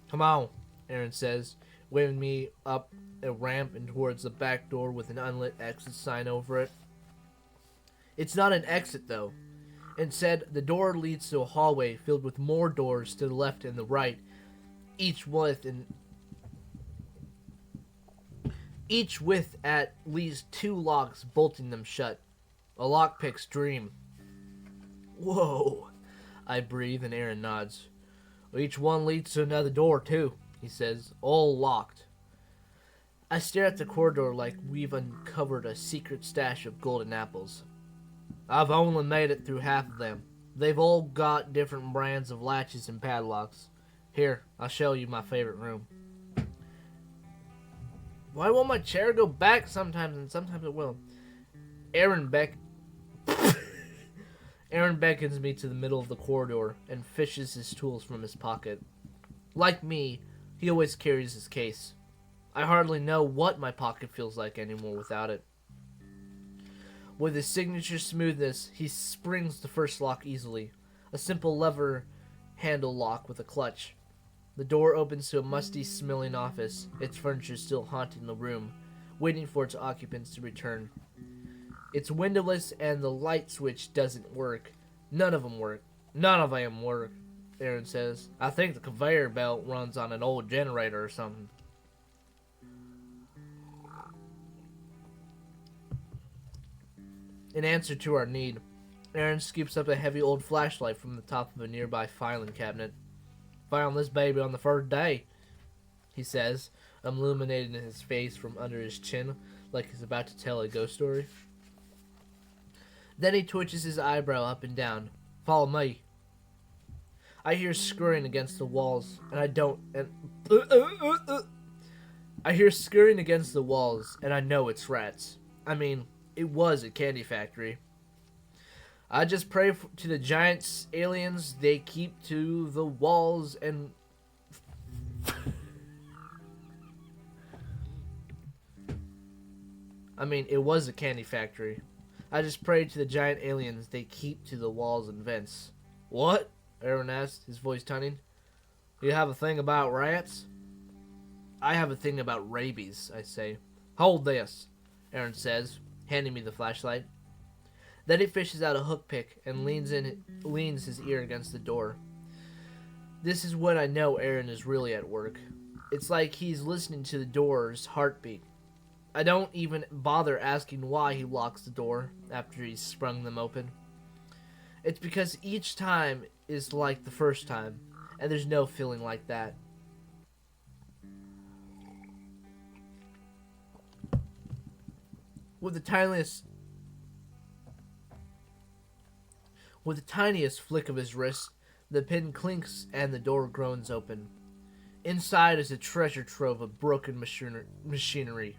Come on, Aaron says, waving me up a ramp and towards the back door with an unlit exit sign over it. It's not an exit, though. Instead, the door leads to a hallway filled with more doors to the left and the right, each with at least 2 locks bolting them shut. A lockpick's dream. Whoa, I breathe and Aaron nods. Each one leads to another door, too, he says, all locked. I stare at the corridor like we've uncovered a secret stash of golden apples. I've only made it through half of them. They've all got different brands of latches and padlocks. Here, I'll show you my favorite room. Why won't my chair go back sometimes and sometimes it will? Aaron beckons me to the middle of the corridor and fishes his tools from his pocket. Like me, he always carries his case. I hardly know what my pocket feels like anymore without it. With his signature smoothness, he springs the first lock easily. A simple lever handle lock with a clutch. The door opens to a musty-smelling office, its furniture still haunting the room, waiting for its occupants to return. It's windowless and the light switch doesn't work. None of them work. None of them work, Aaron says. I think the conveyor belt runs on an old generator or something. In answer to our need, Aaron scoops up a heavy old flashlight from the top of a nearby filing cabinet. Found this baby on the first day, he says, illuminating his face from under his chin like he's about to tell a ghost story. Then he twitches his eyebrow up and down. Follow me. I hear scurrying against the walls, and I don't. And I hear scurrying against the walls, and I know it's rats. I mean, it was a candy factory. I just pray to the giant aliens they keep to the walls and. I mean, it was a candy factory. I just pray to the giant aliens they keep to the walls and vents. What? Aaron asked, his voice tuning. You have a thing about rats? I have a thing about rabies, I say. Hold this, Aaron says, handing me the flashlight. Then he fishes out a hook pick and leans his ear against the door. This is when I know Aaron is really at work. It's like he's listening to the door's heartbeat. I don't even bother asking why he locks the door after he's sprung them open. It's because each time is like the first time, and there's no feeling like that. With the tiniest flick of his wrist, the pin clinks and the door groans open. Inside is a treasure trove of broken machinery.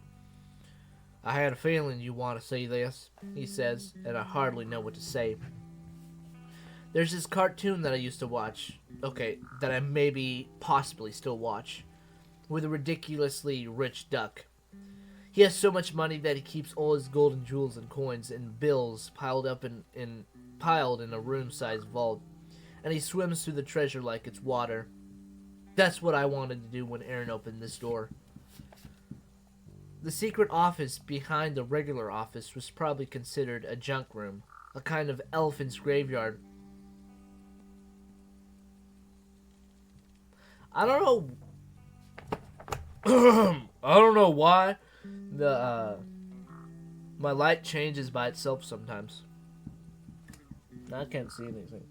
I had a feeling you want to see this, he says, and I hardly know what to say. There's this cartoon that I used to watch, that I maybe possibly still watch, with a ridiculously rich duck. He has so much money that he keeps all his gold and jewels and coins and bills piled in a room-sized vault, and he swims through the treasure like it's water. That's what I wanted to do when Aaron opened this door. The secret office behind the regular office was probably considered a junk room, a kind of elephant's graveyard. I don't know why my light changes by itself sometimes. I can't see anything.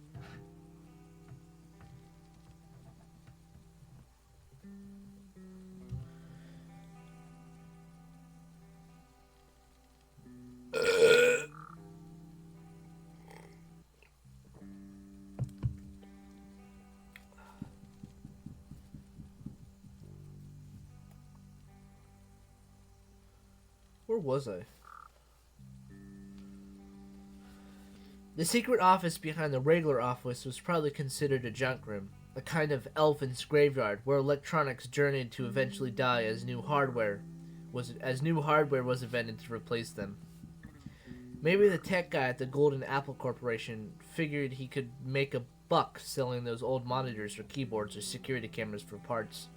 Where was I? The secret office behind the regular office was probably considered a junk room, a kind of elephant's graveyard where electronics journeyed to eventually die as new hardware was invented to replace them. Maybe the tech guy at the Golden Apple Corporation figured he could make a buck selling those old monitors or keyboards or security cameras for parts.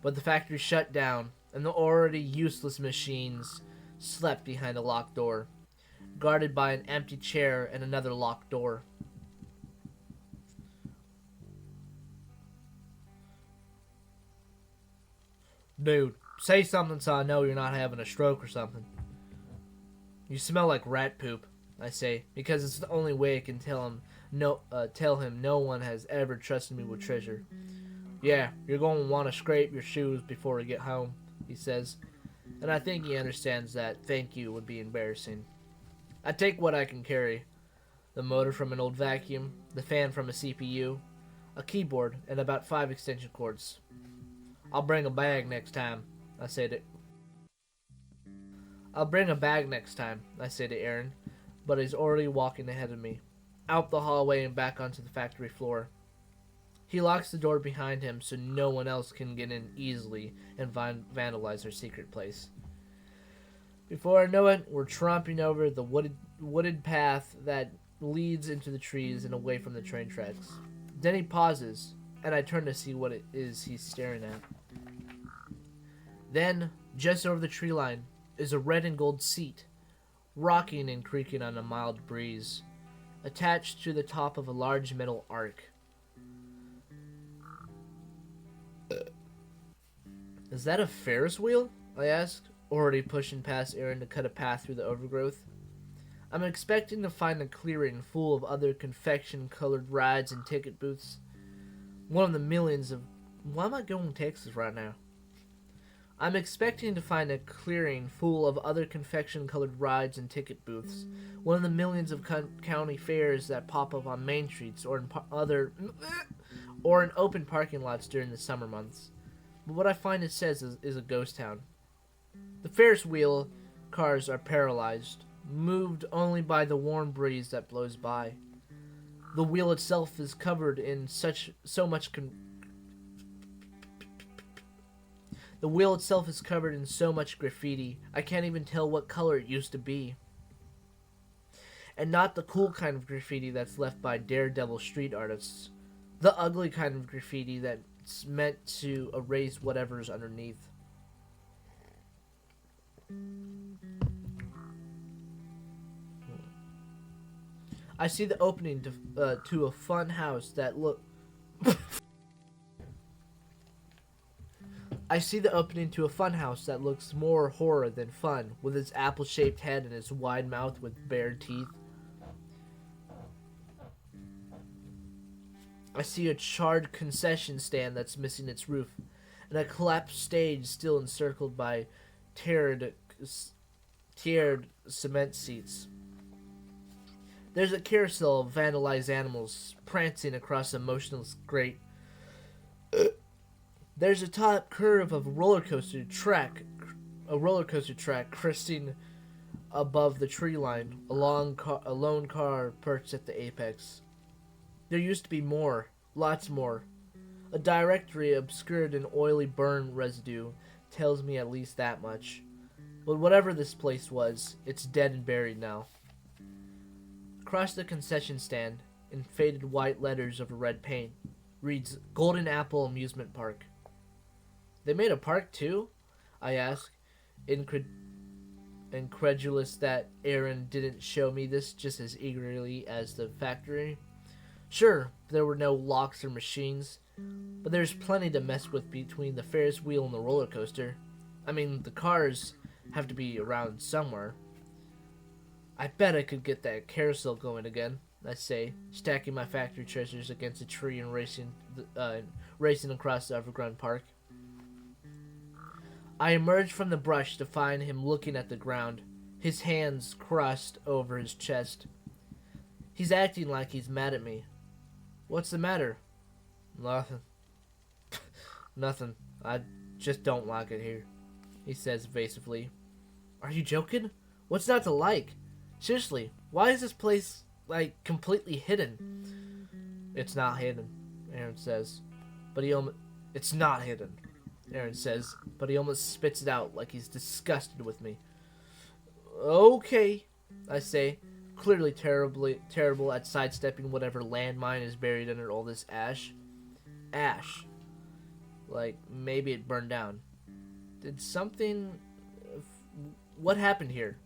But the factory shut down, and the already useless machines slept behind a locked door, guarded by an empty chair and another locked door. Dude, say something so I know you're not having a stroke or something. You smell like rat poop, I say, because it's the only way I can tell him no one has ever trusted me with treasure. Yeah, you're going to want to scrape your shoes before we get home, he says, and I think he understands that thank you would be embarrassing. I take what I can carry. The motor from an old vacuum, the fan from a CPU, a keyboard, and about 5 extension cords. I'll bring a bag next time, I say to Aaron, but he's already walking ahead of me, out the hallway and back onto the factory floor. He locks the door behind him so no one else can get in easily and vandalize our secret place. Before I know it, we're tromping over the wooded path that leads into the trees and away from the train tracks. Then he pauses, and I turn to see what it is he's staring at. Then, just over the tree line, is a red and gold seat, rocking and creaking on a mild breeze, attached to the top of a large metal arc. Is that a Ferris wheel? I asked, already pushing past Aaron to cut a path through the overgrowth. I'm expecting to find a clearing full of other confection-colored rides and ticket booths. One of the millions of... Why am I going to Texas right now? I'm expecting to find a clearing full of other confection-colored rides and ticket booths. One of the millions of county fairs that pop up on main streets or in other or in open parking lots during the summer months. But what I find it says is a ghost town. The Ferris wheel cars are paralyzed, moved only by the warm breeze that blows by. The wheel itself is covered in The wheel itself is covered in so much graffiti, I can't even tell what color it used to be. And not the cool kind of graffiti that's left by daredevil street artists. The ugly kind of graffiti that's meant to erase whatever's underneath. I see the opening to a fun house that I see the opening to a funhouse that looks more horror than fun, with its apple-shaped head and its wide mouth with bared teeth. I see a charred concession stand that's missing its roof, and a collapsed stage still encircled by tiered cement seats. There's a carousel of vandalized animals prancing across a motionless grate. There's a top curve of a roller coaster track cresting above the tree line, a lone car perched at the apex. There used to be more, lots more. A directory obscured in oily burn residue tells me at least that much. But whatever this place was, it's dead and buried now. Across the concession stand, in faded white letters over red paint, reads Golden Apple Amusement Park. They made a park too? I ask, incredulous that Aaron didn't show me this just as eagerly as the factory. Sure, there were no locks or machines, but there's plenty to mess with between the Ferris wheel and the roller coaster. I mean, the cars have to be around somewhere. I bet I could get that carousel going again, I say, stacking my factory treasures against a tree and racing across the overgrown park. I emerge from the brush to find him looking at the ground, his hands crossed over his chest. He's acting like he's mad at me. What's the matter? Nothing. Nothing. I just don't like it here, he says evasively. Are you joking? What's not to like? Seriously, why is this place, completely hidden? It's not hidden, Aaron says. It's not hidden, Aaron says, but he almost spits it out like he's disgusted with me. Okay, I say, clearly terrible at sidestepping whatever landmine is buried under all this ash. Ash. Like, maybe it burned down. What happened here?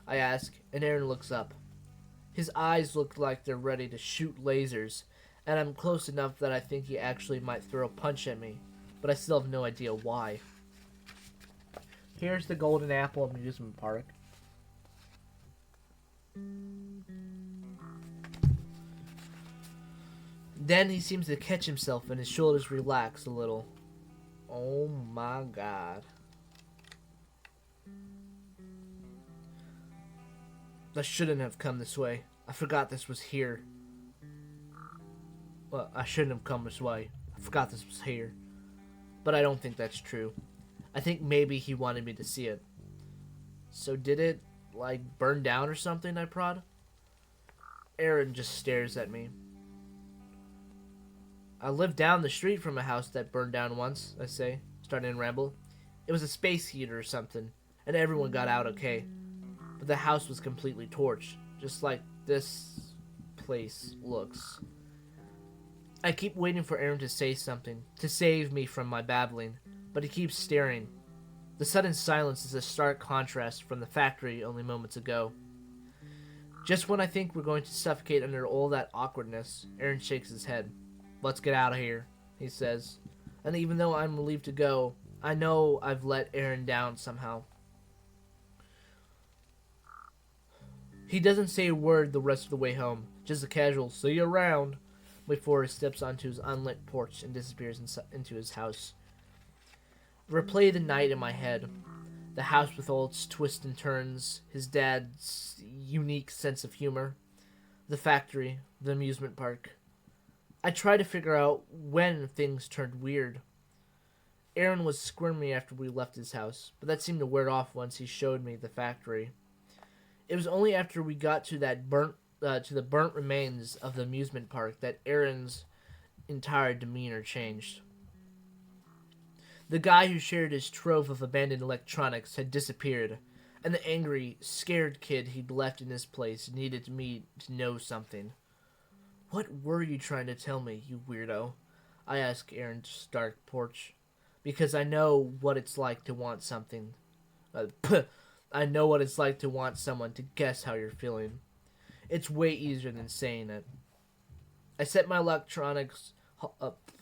I ask, and Aaron looks up. His eyes look like they're ready to shoot lasers, and I'm close enough that I think he actually might throw a punch at me, but I still have no idea why. Here's the Golden Apple Amusement Park. Then he seems to catch himself and his shoulders relax a little. Oh my god. I shouldn't have come this way. I forgot this was here. Well, I shouldn't have come this way. I forgot this was here. But I don't think that's true. I think maybe he wanted me to see it. So did it, burn down or something, I prod? Aaron just stares at me. I lived down the street from a house that burned down once, I say, starting to ramble. It was a space heater or something, and everyone got out okay. But the house was completely torched, just like this place looks. I keep waiting for Aaron to say something, to save me from my babbling, but he keeps staring. The sudden silence is a stark contrast from the factory only moments ago. Just when I think we're going to suffocate under all that awkwardness, Aaron shakes his head. Let's get out of here, he says. And even though I'm relieved to go, I know I've let Aaron down somehow. He doesn't say a word the rest of the way home, just a casual "see you around" before he steps onto his unlit porch and disappears into his house. I replay the night in my head. The house with all its twists and turns, his dad's unique sense of humor, the factory, the amusement park. I try to figure out when things turned weird. Aaron was squirmy after we left his house, but that seemed to wear off once he showed me the factory. It was only after we got to the burnt remains of the amusement park that Aaron's entire demeanor changed. The guy who shared his trove of abandoned electronics had disappeared, and the angry, scared kid he'd left in his place needed me to know something. "What were you trying to tell me, you weirdo?" I asked Aaron's dark porch. Because I know what it's like to want something. I know what it's like to want someone to guess how you're feeling. It's way easier than saying it. I set my electronics hall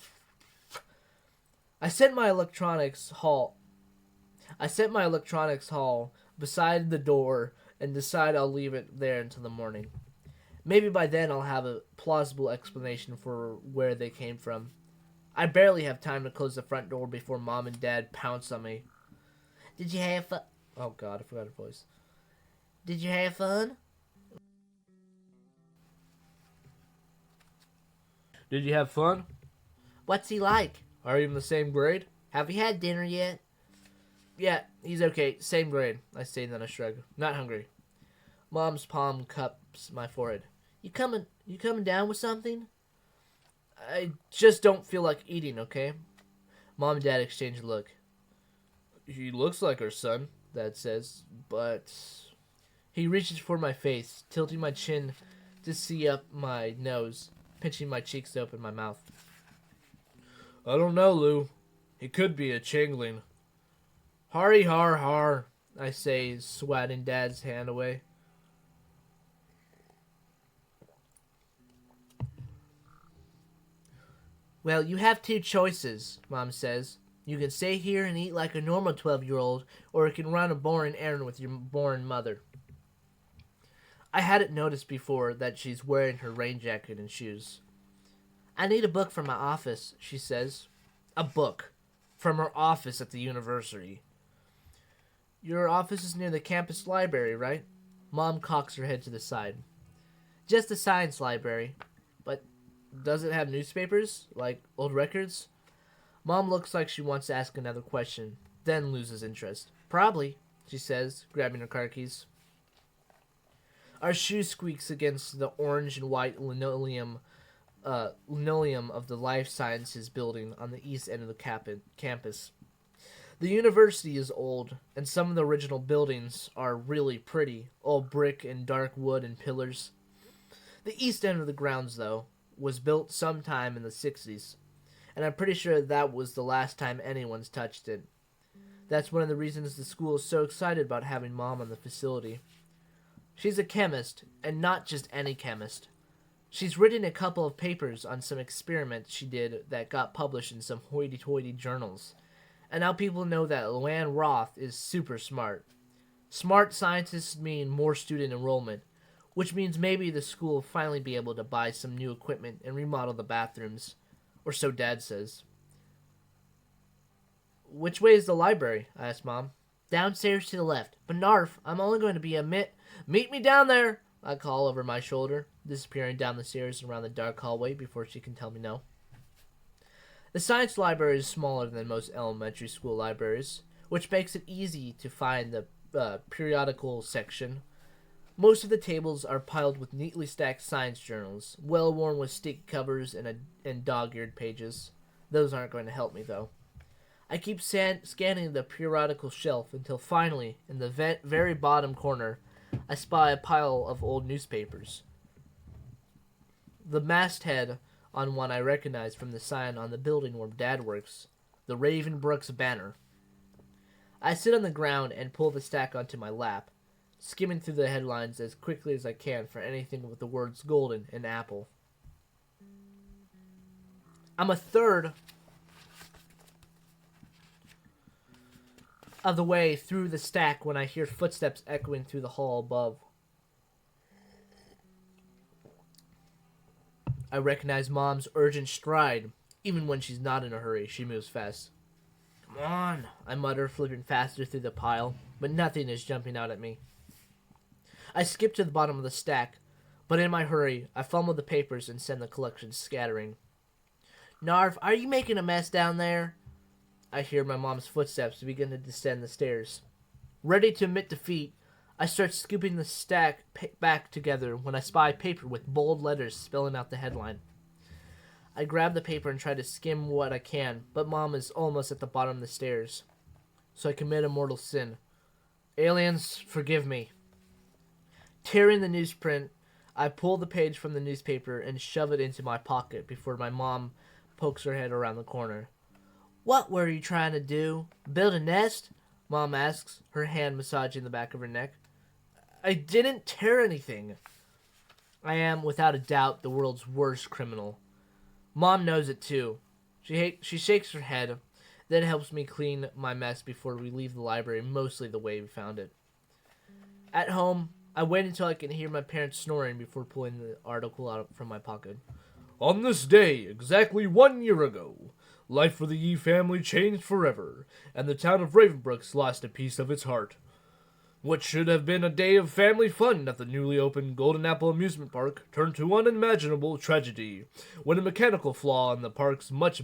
beside the door and decide I'll leave it there until the morning. Maybe by then I'll have a plausible explanation for where they came from. I barely have time to close the front door before Mom and Dad pounce on me. "Did you have fun?" Oh God, I forgot her voice. "Did you have fun?" "Did you have fun?" "What's he like?" "Are you in the same grade?" "Have you had dinner yet?" "Yeah, he's okay. Same grade," I say, then I shrug. "Not hungry." Mom's palm cups my forehead. You coming down with something?" "I just don't feel like eating, okay?" Mom and Dad exchange a look. "He looks like our son," Dad says, "but..." He reaches for my face, tilting my chin to see up my nose, pinching my cheeks to open my mouth. "I don't know, Lou. He could be a changeling." "Harry har har," I say, swatting Dad's hand away. "Well, you have two choices," Mom says. "You can stay here and eat like a normal 12-year-old, or you can run a boring errand with your boring mother." I hadn't noticed before that she's wearing her rain jacket and shoes. "I need a book from my office," she says. A book. From her office at the university. "Your office is near the campus library, right?" Mom cocks her head to the side. "Just the science library. But does it have newspapers? Like old records?" Mom looks like she wants to ask another question, then loses interest. "Probably," she says, grabbing her car keys. Our shoe squeaks against the orange and white linoleum of the Life Sciences building on the east end of the campus. The university is old, and some of the original buildings are really pretty, all brick and dark wood and pillars. The east end of the grounds, though, was built sometime in the 60s, and I'm pretty sure that was the last time anyone's touched it. That's one of the reasons the school is so excited about having Mom on the facility. She's a chemist, and not just any chemist. She's written a couple of papers on some experiments she did that got published in some hoity-toity journals, and now people know that Luann Roth is super smart. Smart scientists mean more student enrollment, which means maybe the school will finally be able to buy some new equipment and remodel the bathrooms. Or so Dad says. "Which way is the library?" I asked Mom. "Downstairs to the left. But Narf, I'm only going to be a Meet me down there!" I call over my shoulder, disappearing down the stairs and around the dark hallway before she can tell me no. The science library is smaller than most elementary school libraries, which makes it easy to find the periodical section. Most of the tables are piled with neatly stacked science journals, well worn with sticky covers and dog-eared pages. Those aren't going to help me, though. I keep scanning the periodical shelf until finally, in the very bottom corner, I spy a pile of old newspapers. The masthead on one I recognize from the sign on the building where Dad works, the Raven Brooks Banner. I sit on the ground and pull the stack onto my lap, skimming through the headlines as quickly as I can for anything with the words golden and apple. I'm a third of the way through the stack when I hear footsteps echoing through the hall above. I recognize Mom's urgent stride. Even when she's not in a hurry, she moves fast. "Come on," I mutter, flipping faster through the pile, but nothing is jumping out at me. I skip to the bottom of the stack, but in my hurry, I fumble the papers and send the collection scattering. Narv, are you making a mess down there? I hear my mom's footsteps begin to descend the stairs. Ready to admit defeat, I start scooping the stack back together when I spy paper with bold letters spelling out the headline. I grab the paper and try to skim what I can, but Mom is almost at the bottom of the stairs. So I commit a mortal sin. Aliens, forgive me. Tearing the newsprint, I pull the page from the newspaper and shove it into my pocket before my mom pokes her head around the corner. What were you trying to do? Build a nest? Mom asks, her hand massaging the back of her neck. I didn't tear anything. I am, without a doubt, the world's worst criminal. Mom knows it too. She shakes her head, then helps me clean my mess before we leave the library mostly the way we found it. At home, I wait until I can hear my parents snoring before pulling the article out from my pocket. On this day, exactly 1 year ago, life for the Yee family changed forever, and the town of Ravenbrooks lost a piece of its heart. What should have been a day of family fun at the newly opened Golden Apple Amusement Park turned to unimaginable tragedy when a mechanical flaw in the park's much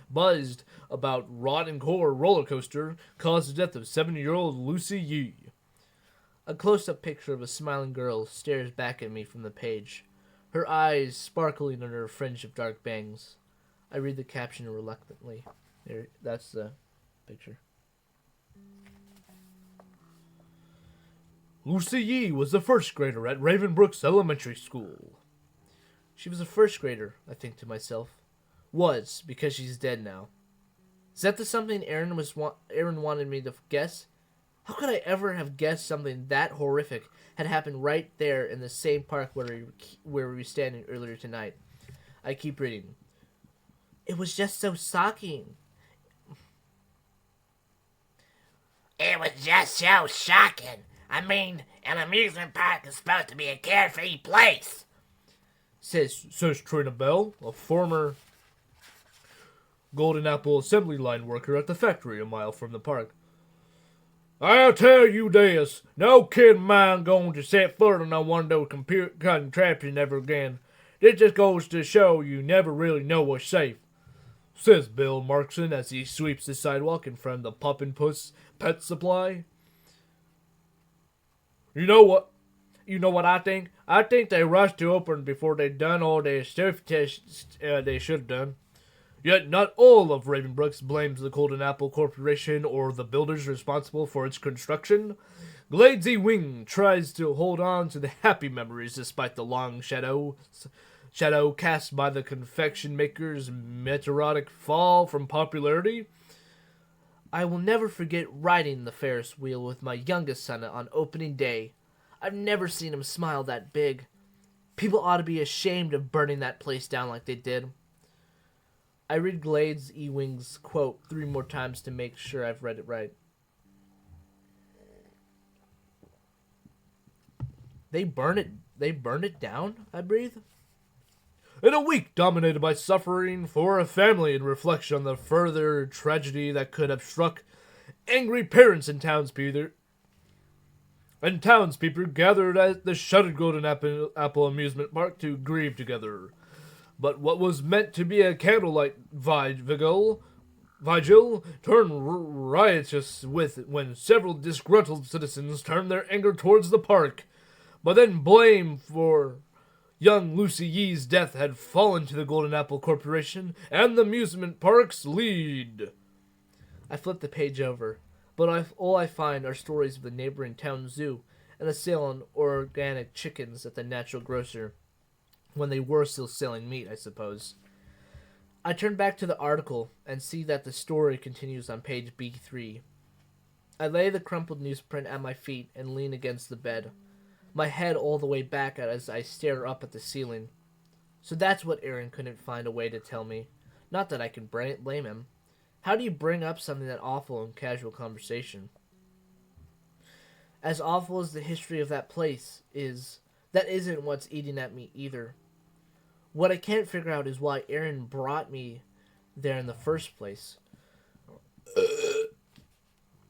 buzzed about rotten core roller coaster caused the death of 7-year-old Lucy Yee. A close-up picture of a smiling girl stares back at me from the page, her eyes sparkling under a fringe of dark bangs. I read the caption reluctantly. There, that's the picture. Lucy Yee was a first grader at Ravenbrooks Elementary School. She was a first grader, I think to myself. Was, because she's dead now. Is that the something Aaron wanted me to guess? How could I ever have guessed something that horrific had happened right there in the same park where we were standing earlier tonight? I keep reading. It was just so shocking. It was just so shocking. I mean, an amusement park is supposed to be a carefree place. Says Trina Bell, a former Golden Apple assembly line worker at the factory a mile from the park. I'll tell you this, no kid of mine going to set foot on one of those computer contraptions ever again. This just goes to show you never really know what's safe, says Bill Markson as he sweeps the sidewalk in front of the Puppin' Puss Pet Supply. You know what I think? I think they rushed to open before they done all the surf tests they should have done. Yet not all of Ravenbrooks blames the Golden Apple Corporation or the builders responsible for its construction. Glades Wing tries to hold on to the happy memories despite the long shadow cast by the confection maker's meteoric fall from popularity. I will never forget riding the Ferris wheel with my youngest son on opening day. I've never seen him smile that big. People ought to be ashamed of burning that place down like they did. I read Glades Wing's quote 3 more times to make sure I've read it right. They burned it down, I breathe. In a week dominated by suffering for a family and reflection on the further tragedy that could have struck, angry parents and townspeople gathered at the shuttered Golden Apple Amusement Park to grieve together. But what was meant to be a candlelight vigil turned riotous when several disgruntled citizens turned their anger towards the park. But then blame for young Lucy Yee's death had fallen to the Golden Apple Corporation and the amusement park's lead. I flip the page over, but all I find are stories of the neighboring town zoo and a sale on organic chickens at the natural grocer. When they were still selling meat, I suppose. I turn back to the article and see that the story continues on page B3. I lay the crumpled newsprint at my feet and lean against the bed, my head all the way back as I stare up at the ceiling. So that's what Aaron couldn't find a way to tell me. Not that I can blame him. How do you bring up something that awful in casual conversation? As awful as the history of that place is, that isn't what's eating at me either. What I can't figure out is why Aaron brought me there in the first place.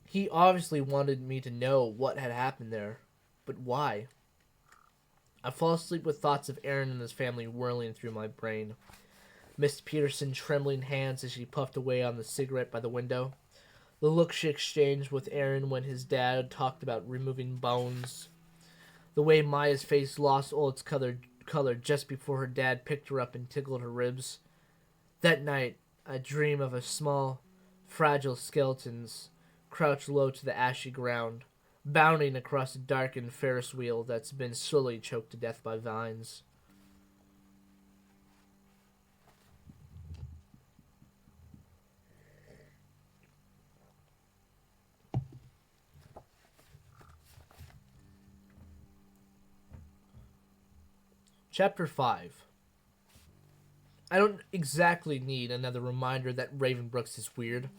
He obviously wanted me to know what had happened there, but why? I fall asleep with thoughts of Aaron and his family whirling through my brain. Miss Peterson trembling hands as she puffed away on the cigarette by the window. The look she exchanged with Aaron when his dad talked about removing bones. The way Maya's face lost all its color just before her dad picked her up and tickled her ribs. That night, I dream of a small, fragile skeletons crouched low to the ashy ground, bounding across a darkened Ferris wheel that's been slowly choked to death by vines. Chapter 5. I don't exactly need another reminder that Ravenbrooks is weird.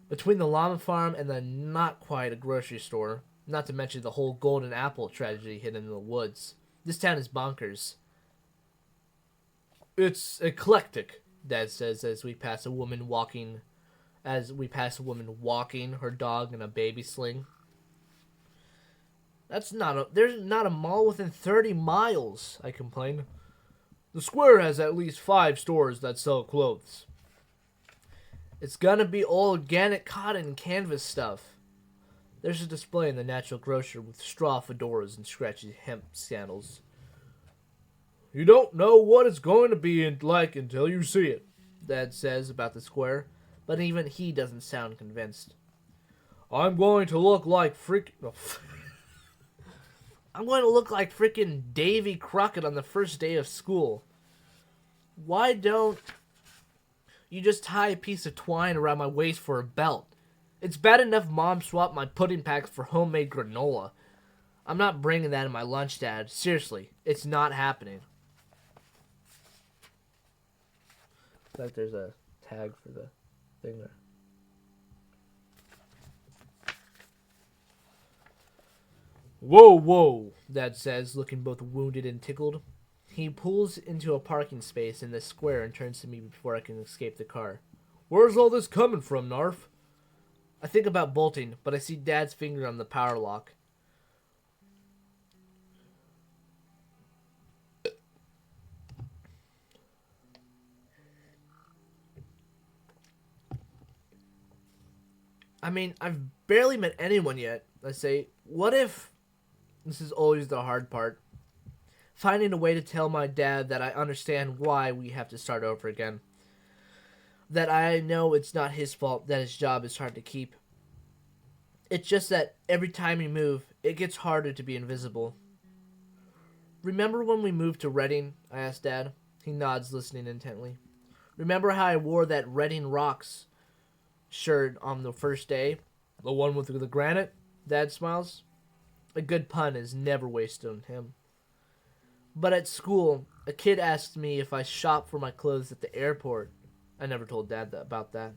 Between the llama farm and the not quite a grocery store, not to mention the whole golden apple tragedy hidden in the woods, this town is bonkers. It's eclectic, Dad says as we pass a woman walking her dog in a baby sling. There's not a mall within 30 miles, I complain. The square has at least 5 stores that sell clothes. It's gonna be all organic cotton and canvas stuff. There's a display in the natural grocer with straw fedoras and scratchy hemp sandals. You don't know what it's going to be like until you see it, Dad says about the square, but even he doesn't sound convinced. I'm going to look like freaking Davy Crockett on the first day of school. Why don't you just tie a piece of twine around my waist for a belt? It's bad enough Mom swapped my pudding packs for homemade granola. I'm not bringing that in my lunch, Dad. Seriously, it's not happening. Looks like there's a tag for the thing there. Whoa, Dad says, looking both wounded and tickled. He pulls into a parking space in the square and turns to me before I can escape the car. Where's all this coming from, Narf? I think about bolting, but I see Dad's finger on the power lock. I mean, I've barely met anyone yet. I say, what if... This is always the hard part. Finding a way to tell my dad that I understand why we have to start over again. That I know it's not his fault that his job is hard to keep. It's just that every time we move, it gets harder to be invisible. Remember when we moved to Reading? I asked Dad. He nods, listening intently. Remember how I wore that Reading Rocks shirt on the first day? The one with the granite? Dad smiles. A good pun is never wasted on him. But at school, a kid asked me if I shop for my clothes at the airport. I never told Dad about that.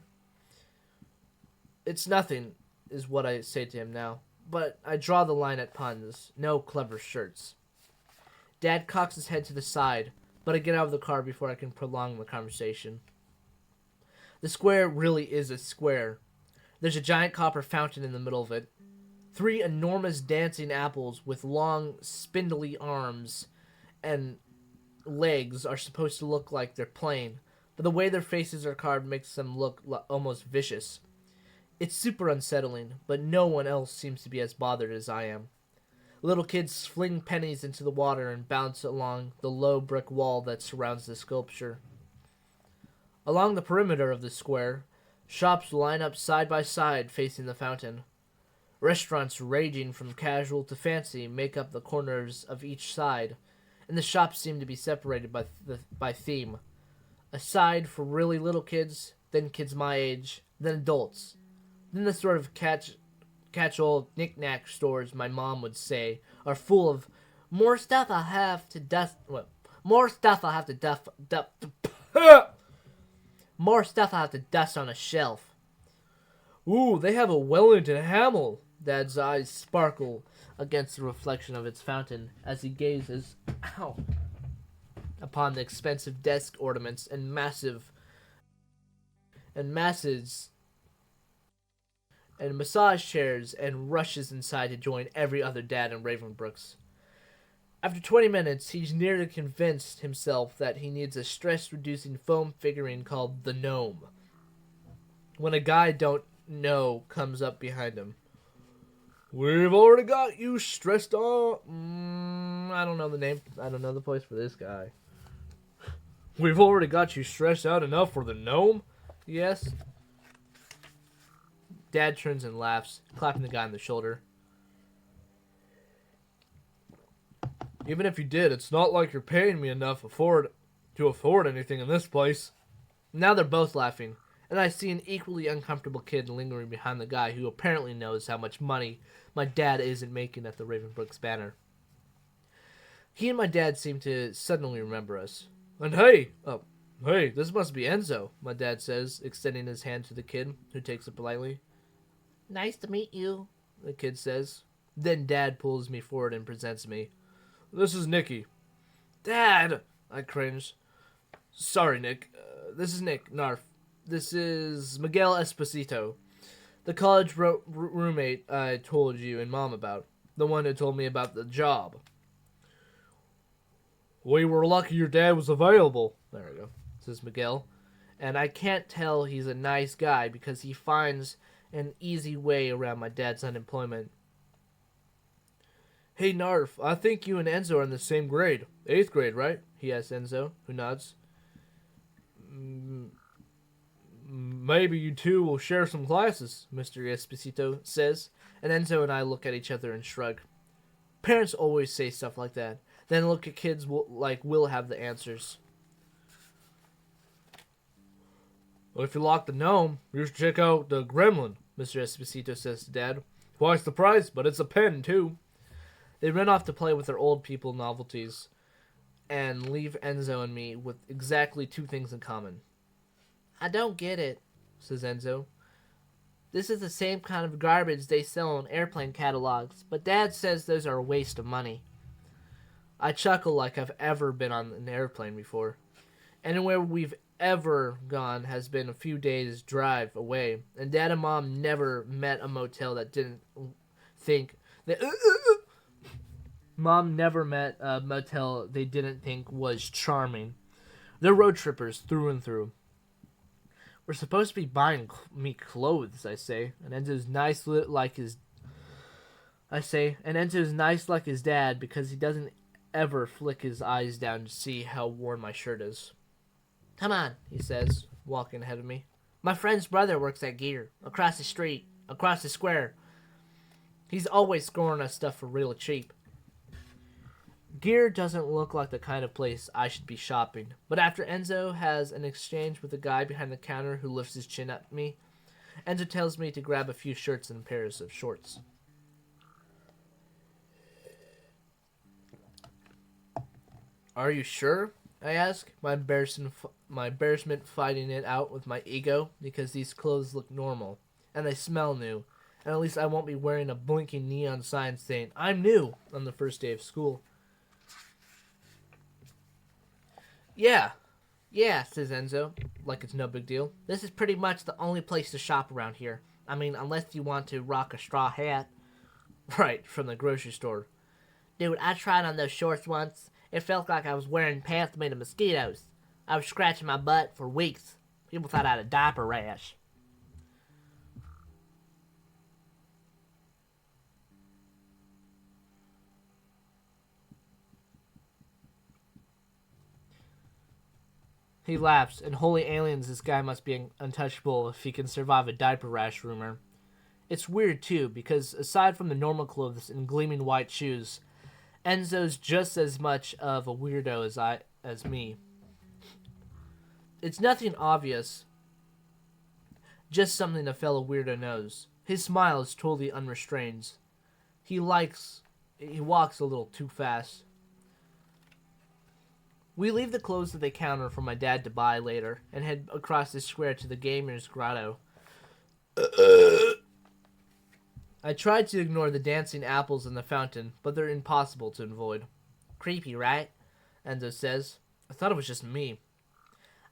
It's nothing, is what I say to him now. But I draw the line at puns. No clever shirts. Dad cocks his head to the side, but I get out of the car before I can prolong the conversation. The square really is a square. There's a giant copper fountain in the middle of it. 3 enormous dancing apples with long, spindly arms and legs are supposed to look like they're playing, but the way their faces are carved makes them look almost vicious. It's super unsettling, but no one else seems to be as bothered as I am. Little kids fling pennies into the water and bounce along the low brick wall that surrounds the sculpture. Along the perimeter of the square, shops line up side by side facing the fountain. Restaurants ranging from casual to fancy make up the corners of each side, and the shops seem to be separated by theme. A side for really little kids, then kids my age, then adults. Then the sort of catch-all knick-knack stores my mom would say are full of more stuff I'll have to dust. Well, more stuff I'll have to more stuff I'll have to dust on a shelf. Ooh, they have a Wellington Hamel. Dad's eyes sparkle against the reflection of its fountain as he gazes upon the expensive desk ornaments and masses and massage chairs and rushes inside to join every other dad in Ravenbrooks. After 20 minutes, he's nearly convinced himself that he needs a stress-reducing foam figurine called the Gnome. When a guy I don't know comes up behind him. We've already got you stressed on. I don't know the name. I don't know the place for this guy. We've already got you stressed out enough for the gnome? Yes. Dad turns and laughs, clapping the guy on the shoulder. Even if you did, it's not like you're paying me enough to afford anything in this place. Now they're both laughing, and I see an equally uncomfortable kid lingering behind the guy who apparently knows how much money my dad isn't making at the Ravenbrooks banner. He and my dad seem to suddenly remember us. And hey, this must be Enzo, my dad says, extending his hand to the kid, who takes it politely. Nice to meet you, the kid says. Then Dad pulls me forward and presents me. This is Nicky. Dad! I cringe. Sorry, Nick. This is Nick Narf. This is Miguel Esposito, the college roommate I told you and Mom about. The one who told me about the job. We were lucky your dad was available. There we go, says Miguel. And I can't tell he's a nice guy because he finds an easy way around my dad's unemployment. Hey, Narf, I think you and Enzo are in the same grade. 8th grade, right? He asks Enzo, who nods. Maybe you two will share some classes, Mr. Esposito says, and Enzo and I look at each other and shrug. Parents always say stuff like that, then look at kids like we'll have the answers. Well, if you lock the gnome, you should check out the gremlin, Mr. Esposito says to Dad. Twice the price, but it's a pen, too. They run off to play with their old people novelties and leave Enzo and me with exactly 2 things in common. I don't get it, says Enzo. This is the same kind of garbage they sell on airplane catalogs, but Dad says those are a waste of money. I chuckle like I've ever been on an airplane before. Anywhere we've ever gone has been a few days' drive away, and Dad and Mom never met a motel that didn't think that... Mom never met a motel they didn't think was charming. They're road trippers through and through. We're supposed to be buying me clothes, I say, and Enzo's nice like his dad because he doesn't ever flick his eyes down to see how worn my shirt is. Come on, he says, walking ahead of me. My friend's brother works at Gear, across the street, across the square. He's always scoring us stuff for real cheap. Gear doesn't look like the kind of place I should be shopping, but after Enzo has an exchange with the guy behind the counter who lifts his chin at me, Enzo tells me to grab a few shirts and pairs of shorts. Are you sure? I ask, my embarrassment fighting it out with my ego because these clothes look normal, and they smell new, and at least I won't be wearing a blinking neon sign saying, I'm new, on the first day of school. Yeah, says Enzo, like it's no big deal. This is pretty much the only place to shop around here. I mean, unless you want to rock a straw hat. Right, from the grocery store. Dude, I tried on those shorts once. It felt like I was wearing pants made of mosquitoes. I was scratching my butt for weeks. People thought I had a diaper rash. He laughs, and holy aliens, this guy must be untouchable if he can survive a diaper rash rumor. It's weird, too, because aside from the normal clothes and gleaming white shoes, Enzo's just as much of a weirdo as me. It's nothing obvious, just something a fellow weirdo knows. His smile is totally unrestrained. He walks a little too fast. We leave the clothes at the counter for my dad to buy later and head across the square to the Gamer's Grotto. I tried to ignore the dancing apples in the fountain, but they're impossible to avoid. Creepy, right? Enzo says. I thought it was just me.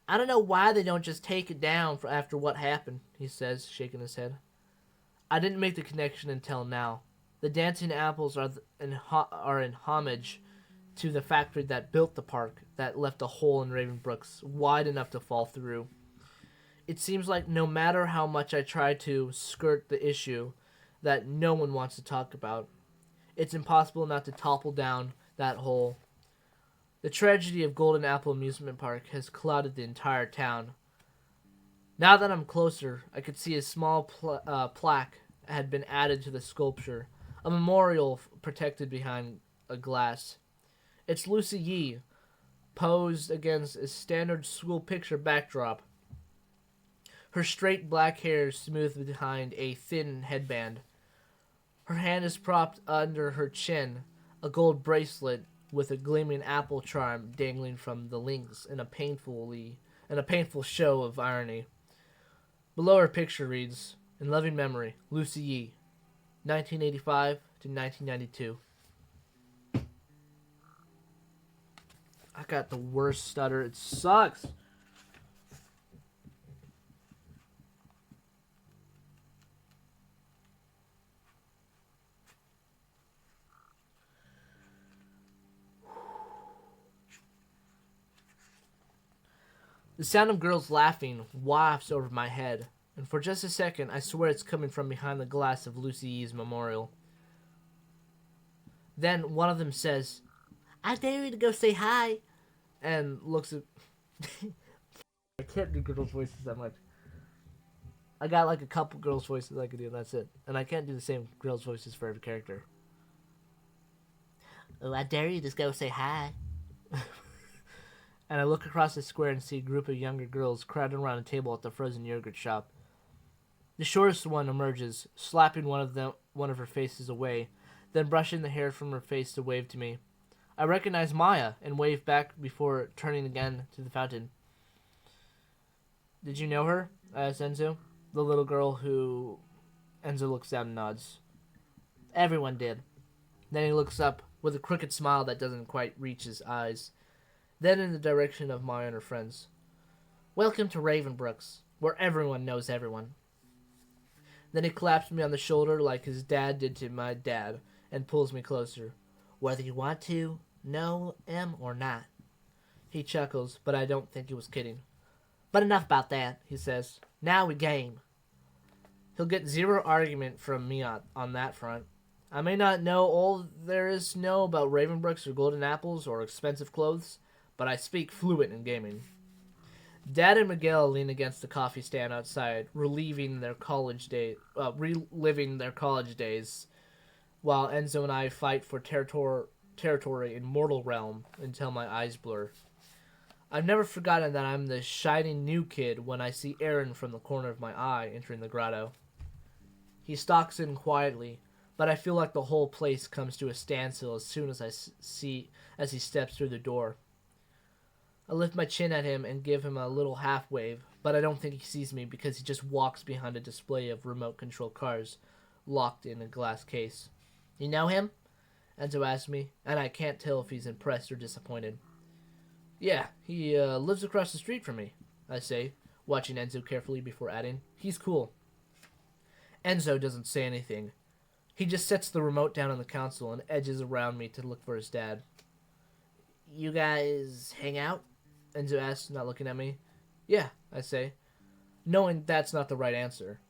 I don't know why they don't just take it down after what happened, he says, shaking his head. I didn't make the connection until now. The dancing apples are in homage to the factory that built the park that left a hole in Ravenbrooks wide enough to fall through. It seems like no matter how much I try to skirt the issue that no one wants to talk about, it's impossible not to topple down that hole. The tragedy of Golden Apple Amusement Park has clouded the entire town. Now that I'm closer, I could see a small plaque had been added to the sculpture, a memorial protected behind a glass. It's Lucy Yee, posed against a standard school picture backdrop. Her straight black hair smoothed behind a thin headband. Her hand is propped under her chin, a gold bracelet with a gleaming apple charm dangling from the links in a painful show of irony. Below her picture reads, "In loving memory, Lucy Yee, 1985 to 1992. I got the worst stutter. It sucks. The sound of girls laughing wafts over my head, and for just a second I swear it's coming from behind the glass of Lucy Yee's memorial. Then one of them says, "I dare you to go say hi," and looks at... I can't do girls' voices that much. I got like a couple girls' voices I can do, and that's it. And I can't do the same girls' voices for every character. "Oh, I dare you to go say hi." And I look across the square and see a group of younger girls crowded around a table at the frozen yogurt shop. The shortest one emerges, slapping one of her faces away, then brushing the hair from her face to wave to me. I recognize Maya and wave back before turning again to the fountain. "Did you know her?" I asked Enzo. The little girl who... Enzo looks down and nods. "Everyone did." Then he looks up with a crooked smile that doesn't quite reach his eyes. Then in the direction of Maya and her friends. "Welcome to Ravenbrooks, where everyone knows everyone." Then he claps me on the shoulder like his dad did to my dad and pulls me closer. "Whether you want to know him or not." He chuckles, but I don't think he was kidding. "But enough about that," he says. "Now we game." He'll get zero argument from me on that front. I may not know all there is to know about Ravenbrooks or golden apples or expensive clothes, but I speak fluent in gaming. Dad and Miguel lean against the coffee stand outside, reliving their college days, while Enzo and I fight for territory in Mortal Realm until my eyes blur. I've never forgotten that I'm the shining new kid when I see Aaron from the corner of my eye entering the grotto. He stalks in quietly, but I feel like the whole place comes to a standstill as soon as as he steps through the door. I lift my chin at him and give him a little half wave, but I don't think he sees me because he just walks behind a display of remote control cars locked in a glass case. "You know him?" Enzo asks me, and I can't tell if he's impressed or disappointed. "Yeah, he lives across the street from me," I say, watching Enzo carefully before adding, "He's cool." Enzo doesn't say anything. He just sets the remote down on the console and edges around me to look for his dad. "You guys hang out?" Enzo asks, not looking at me. "Yeah," I say, knowing that's not the right answer.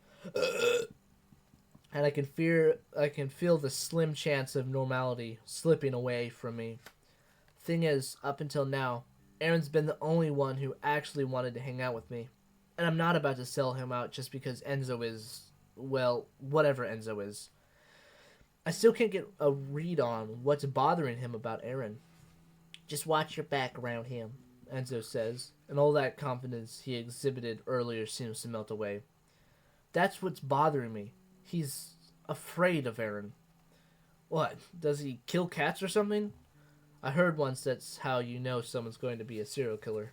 And I can feel the slim chance of normality slipping away from me. Thing is, up until now, Aaron's been the only one who actually wanted to hang out with me. And I'm not about to sell him out just because Enzo is, well, whatever Enzo is. I still can't get a read on what's bothering him about Aaron. "Just watch your back around him," Enzo says, and all that confidence he exhibited earlier seems to melt away. That's what's bothering me. He's afraid of Aaron. What, does he kill cats or something? I heard once that's how you know someone's going to be a serial killer.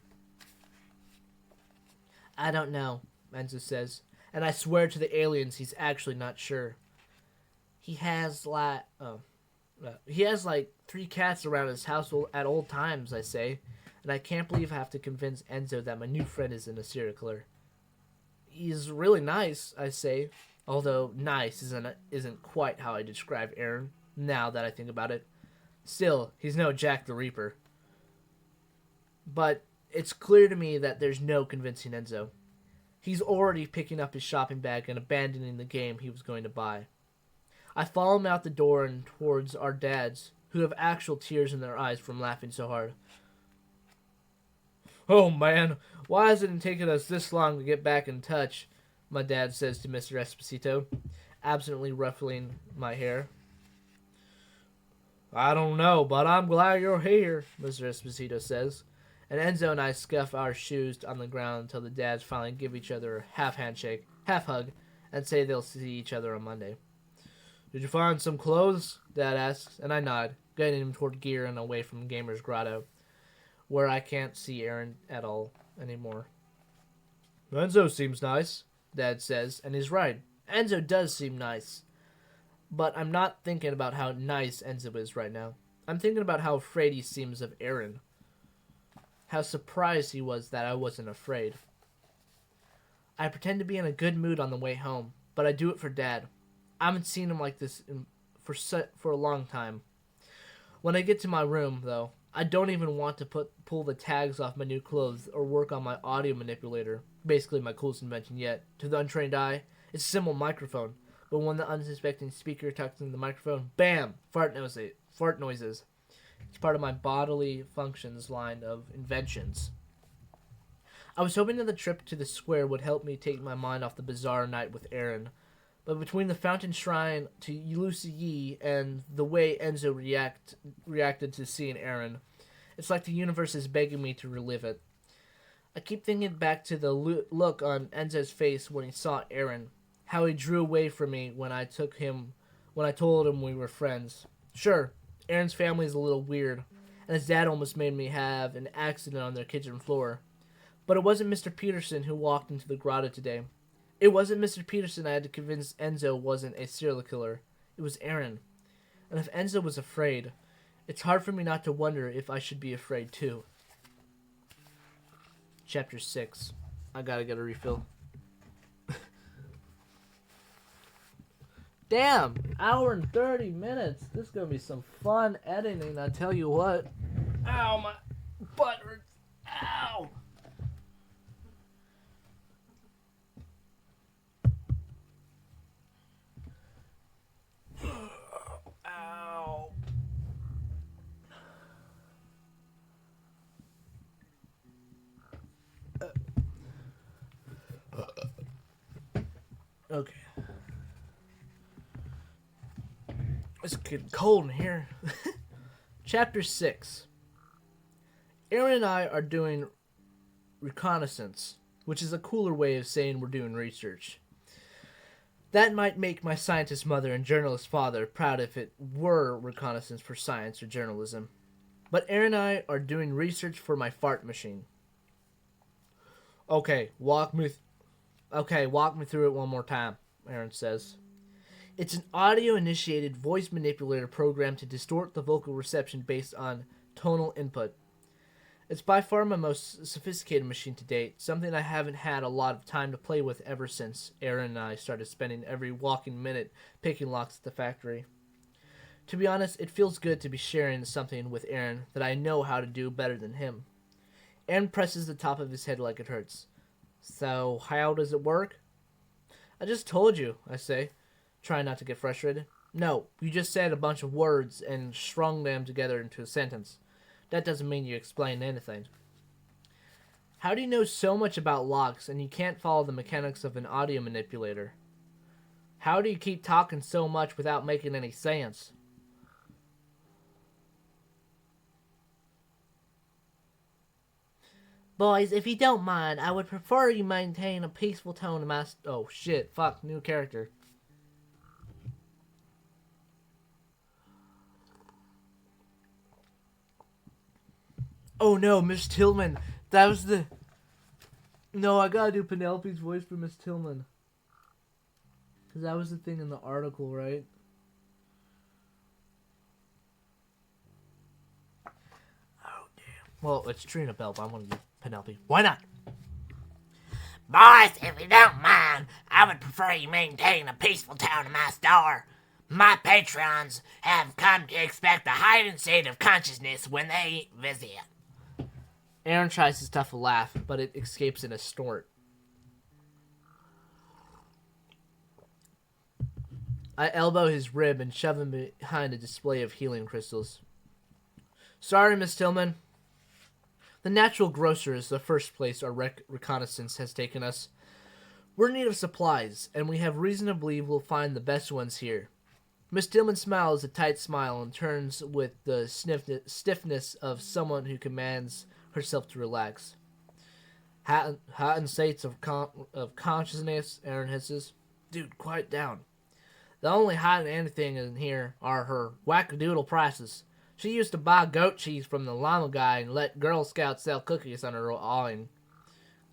"I don't know," Enzo says, and I swear to the aliens he's actually not sure. He has like 3 cats around his house at all times, I say, and I can't believe I have to convince Enzo that my new friend isn't a serial killer. "He's really nice," I say, although nice isn't quite how I describe Aaron, now that I think about it. Still, he's no Jack the Reaper. But it's clear to me that there's no convincing Enzo. He's already picking up his shopping bag and abandoning the game he was going to buy. I follow him out the door and towards our dads, who have actual tears in their eyes from laughing so hard. "Oh man, why has it taken us this long to get back in touch?" my dad says to Mr. Esposito, absently ruffling my hair. "I don't know, but I'm glad you're here," Mr. Esposito says. And Enzo and I scuff our shoes on the ground until the dads finally give each other a half handshake, half hug, and say they'll see each other on Monday. "Did you find some clothes?" Dad asks, and I nod, guiding him toward gear and away from Gamer's Grotto, where I can't see Aaron at all anymore. "Enzo seems nice," Dad says, and he's right. Enzo does seem nice. But I'm not thinking about how nice Enzo is right now. I'm thinking about how afraid he seems of Aaron. How surprised he was that I wasn't afraid. I pretend to be in a good mood on the way home, but I do it for Dad. I haven't seen him like this for a long time. When I get to my room, though, I don't even want to pull the tags off my new clothes or work on my audio manipulator, basically my coolest invention yet. To the untrained eye, it's a simple microphone, but when the unsuspecting speaker talks into the microphone, bam! Fart noises. It's part of my bodily functions line of inventions. I was hoping that the trip to the square would help me take my mind off the bizarre night with Aaron, but between the fountain shrine to Lucy Yee and the way Enzo reacted to seeing Aaron, it's like the universe is begging me to relive it. I keep thinking back to the look on Enzo's face when he saw Aaron, how he drew away from me when I told him we were friends. Sure, Aaron's family is a little weird, and his dad almost made me have an accident on their kitchen floor. But it wasn't Mr. Peterson who walked into the grotto today. It wasn't Mr. Peterson I had to convince Enzo wasn't a serial killer. It was Aaron. And if Enzo was afraid, it's hard for me not to wonder if I should be afraid too. Chapter 6. I gotta get a refill. Damn! Hour and 30 minutes. This is gonna be some fun editing, I tell you what. Ow, my butt hurts. Ow! Ow. Okay. It's getting cold in here. Chapter 6. Aaron and I are doing reconnaissance, which is a cooler way of saying we're doing research. That might make my scientist mother and journalist father proud if it were reconnaissance for science or journalism. But Aaron and I are doing research for my fart machine. Okay, walk me through it one more time, Aaron says. It's an audio-initiated voice manipulator program to distort the vocal reception based on tonal input. It's by far my most sophisticated machine to date, something I haven't had a lot of time to play with ever since Aaron and I started spending every walking minute picking locks at the factory. To be honest, it feels good to be sharing something with Aaron that I know how to do better than him. Aaron presses the top of his head like it hurts. "So, how does it work?" "I just told you," I say, trying not to get frustrated. "No, you just said a bunch of words and strung them together into a sentence. That doesn't mean you explained anything." "How do you know so much about locks and you can't follow the mechanics of an audio manipulator? How do you keep talking so much without making any sense?" "Boys, if you don't mind, I would prefer you maintain a peaceful tone in my... Oh, shit. Fuck. New character. Oh, no. Miss Tillman. That was the... No, I gotta do Penelope's voice for Miss Tillman. Because that was the thing in the article, right? Oh, damn. Well, it's Trina Bell, but I want to do Penelope. Why not? Boys, if you don't mind, I would prefer you maintain a peaceful tone in my store. My patrons have come to expect a heightened state of consciousness when they visit. Aaron tries to stuff a laugh, but it escapes in a snort. I elbow his rib and shove him behind a display of healing crystals. Sorry, Miss Tillman. The Natural Grocer is the first place our reconnaissance has taken us. We're in need of supplies, and we have reason to believe we'll find the best ones here. Miss Tillman smiles a tight smile and turns with the stiffness of someone who commands herself to relax. Heightened states of consciousness, Aaron hisses. Dude, quiet down. The only heightened anything in here are her wackadoodle prices. She used to buy goat cheese from the llama guy and let Girl Scouts sell cookies on her awning.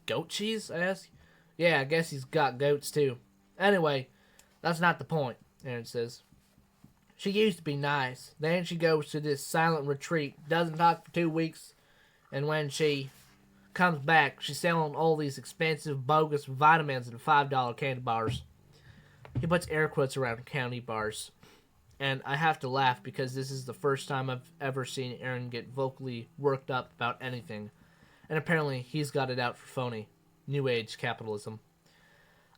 Goat cheese? I ask. Yeah, I guess he's got goats too. Anyway, that's not the point, Aaron says. She used to be nice. Then she goes to this silent retreat, doesn't talk for 2 weeks, and when she comes back, she's selling all these expensive, bogus vitamins and $5 candy bars. He puts air quotes around candy bars. And I have to laugh because this is the first time I've ever seen Aaron get vocally worked up about anything. And apparently he's got it out for phony. New Age capitalism.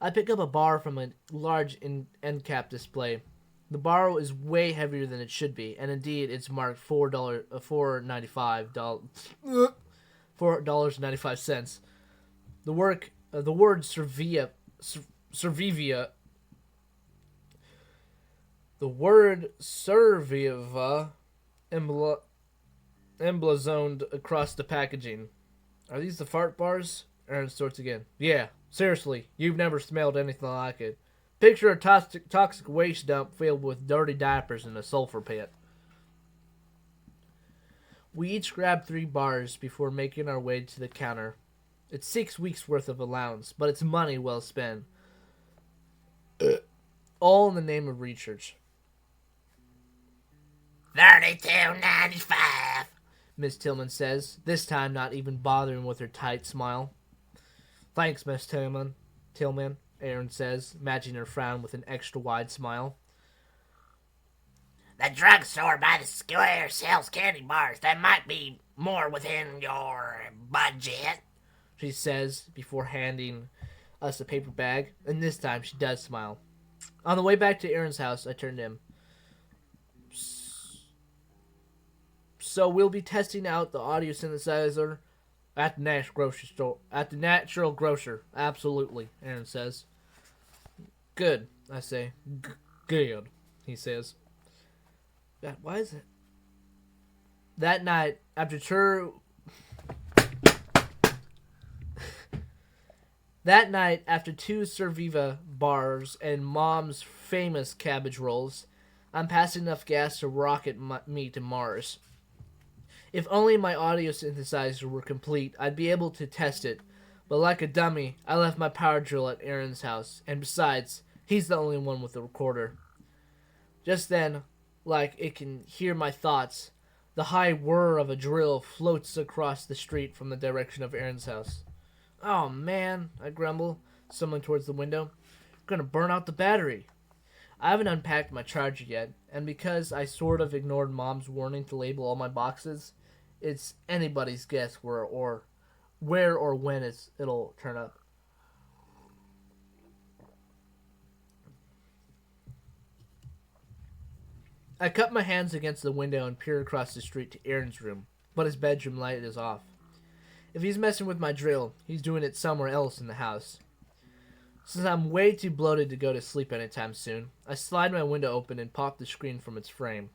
I pick up a bar from a large end cap display. The bar is way heavier than it should be, and indeed it's marked $4.95. The word Servivia. The word Serviva emblazoned across the packaging. Are these the fart bars? Aaron starts again. Yeah, seriously, you've never smelled anything like it. Picture a toxic waste dump filled with dirty diapers and a sulfur pit. We each grab 3 bars before making our way to the counter. It's 6 weeks' worth of allowance, but it's money well spent. All in the name of research. $32.95, Miss Tillman says, this time not even bothering with her tight smile. Thanks, Miss Tillman, Aaron says, matching her frown with an extra-wide smile. The drugstore by the square sells candy bars that might be more within your budget, she says before handing us a paper bag, and this time she does smile. On the way back to Aaron's house, I turned to him. So we'll be testing out the audio synthesizer at the Natural Grocer. Absolutely, Aaron says. Good, I say. Good, he says. God, why is it? That night, after two Serviva bars and Mom's famous cabbage rolls, I'm passing enough gas to rocket me to Mars. If only my audio synthesizer were complete, I'd be able to test it. But like a dummy, I left my power drill at Aaron's house, and besides, he's the only one with a recorder. Just then, like it can hear my thoughts, the high whir of a drill floats across the street from the direction of Aaron's house. Oh man, I grumble, stumbling towards the window. I'm gonna burn out the battery. I haven't unpacked my charger yet, and because I sort of ignored Mom's warning to label all my boxes, it's anybody's guess where or when it'll turn up. I cut my hands against the window and peer across the street to Aaron's room, but his bedroom light is off. If he's messing with my drill, he's doing it somewhere else in the house. Since I'm way too bloated to go to sleep anytime soon, I slide my window open and pop the screen from its frame.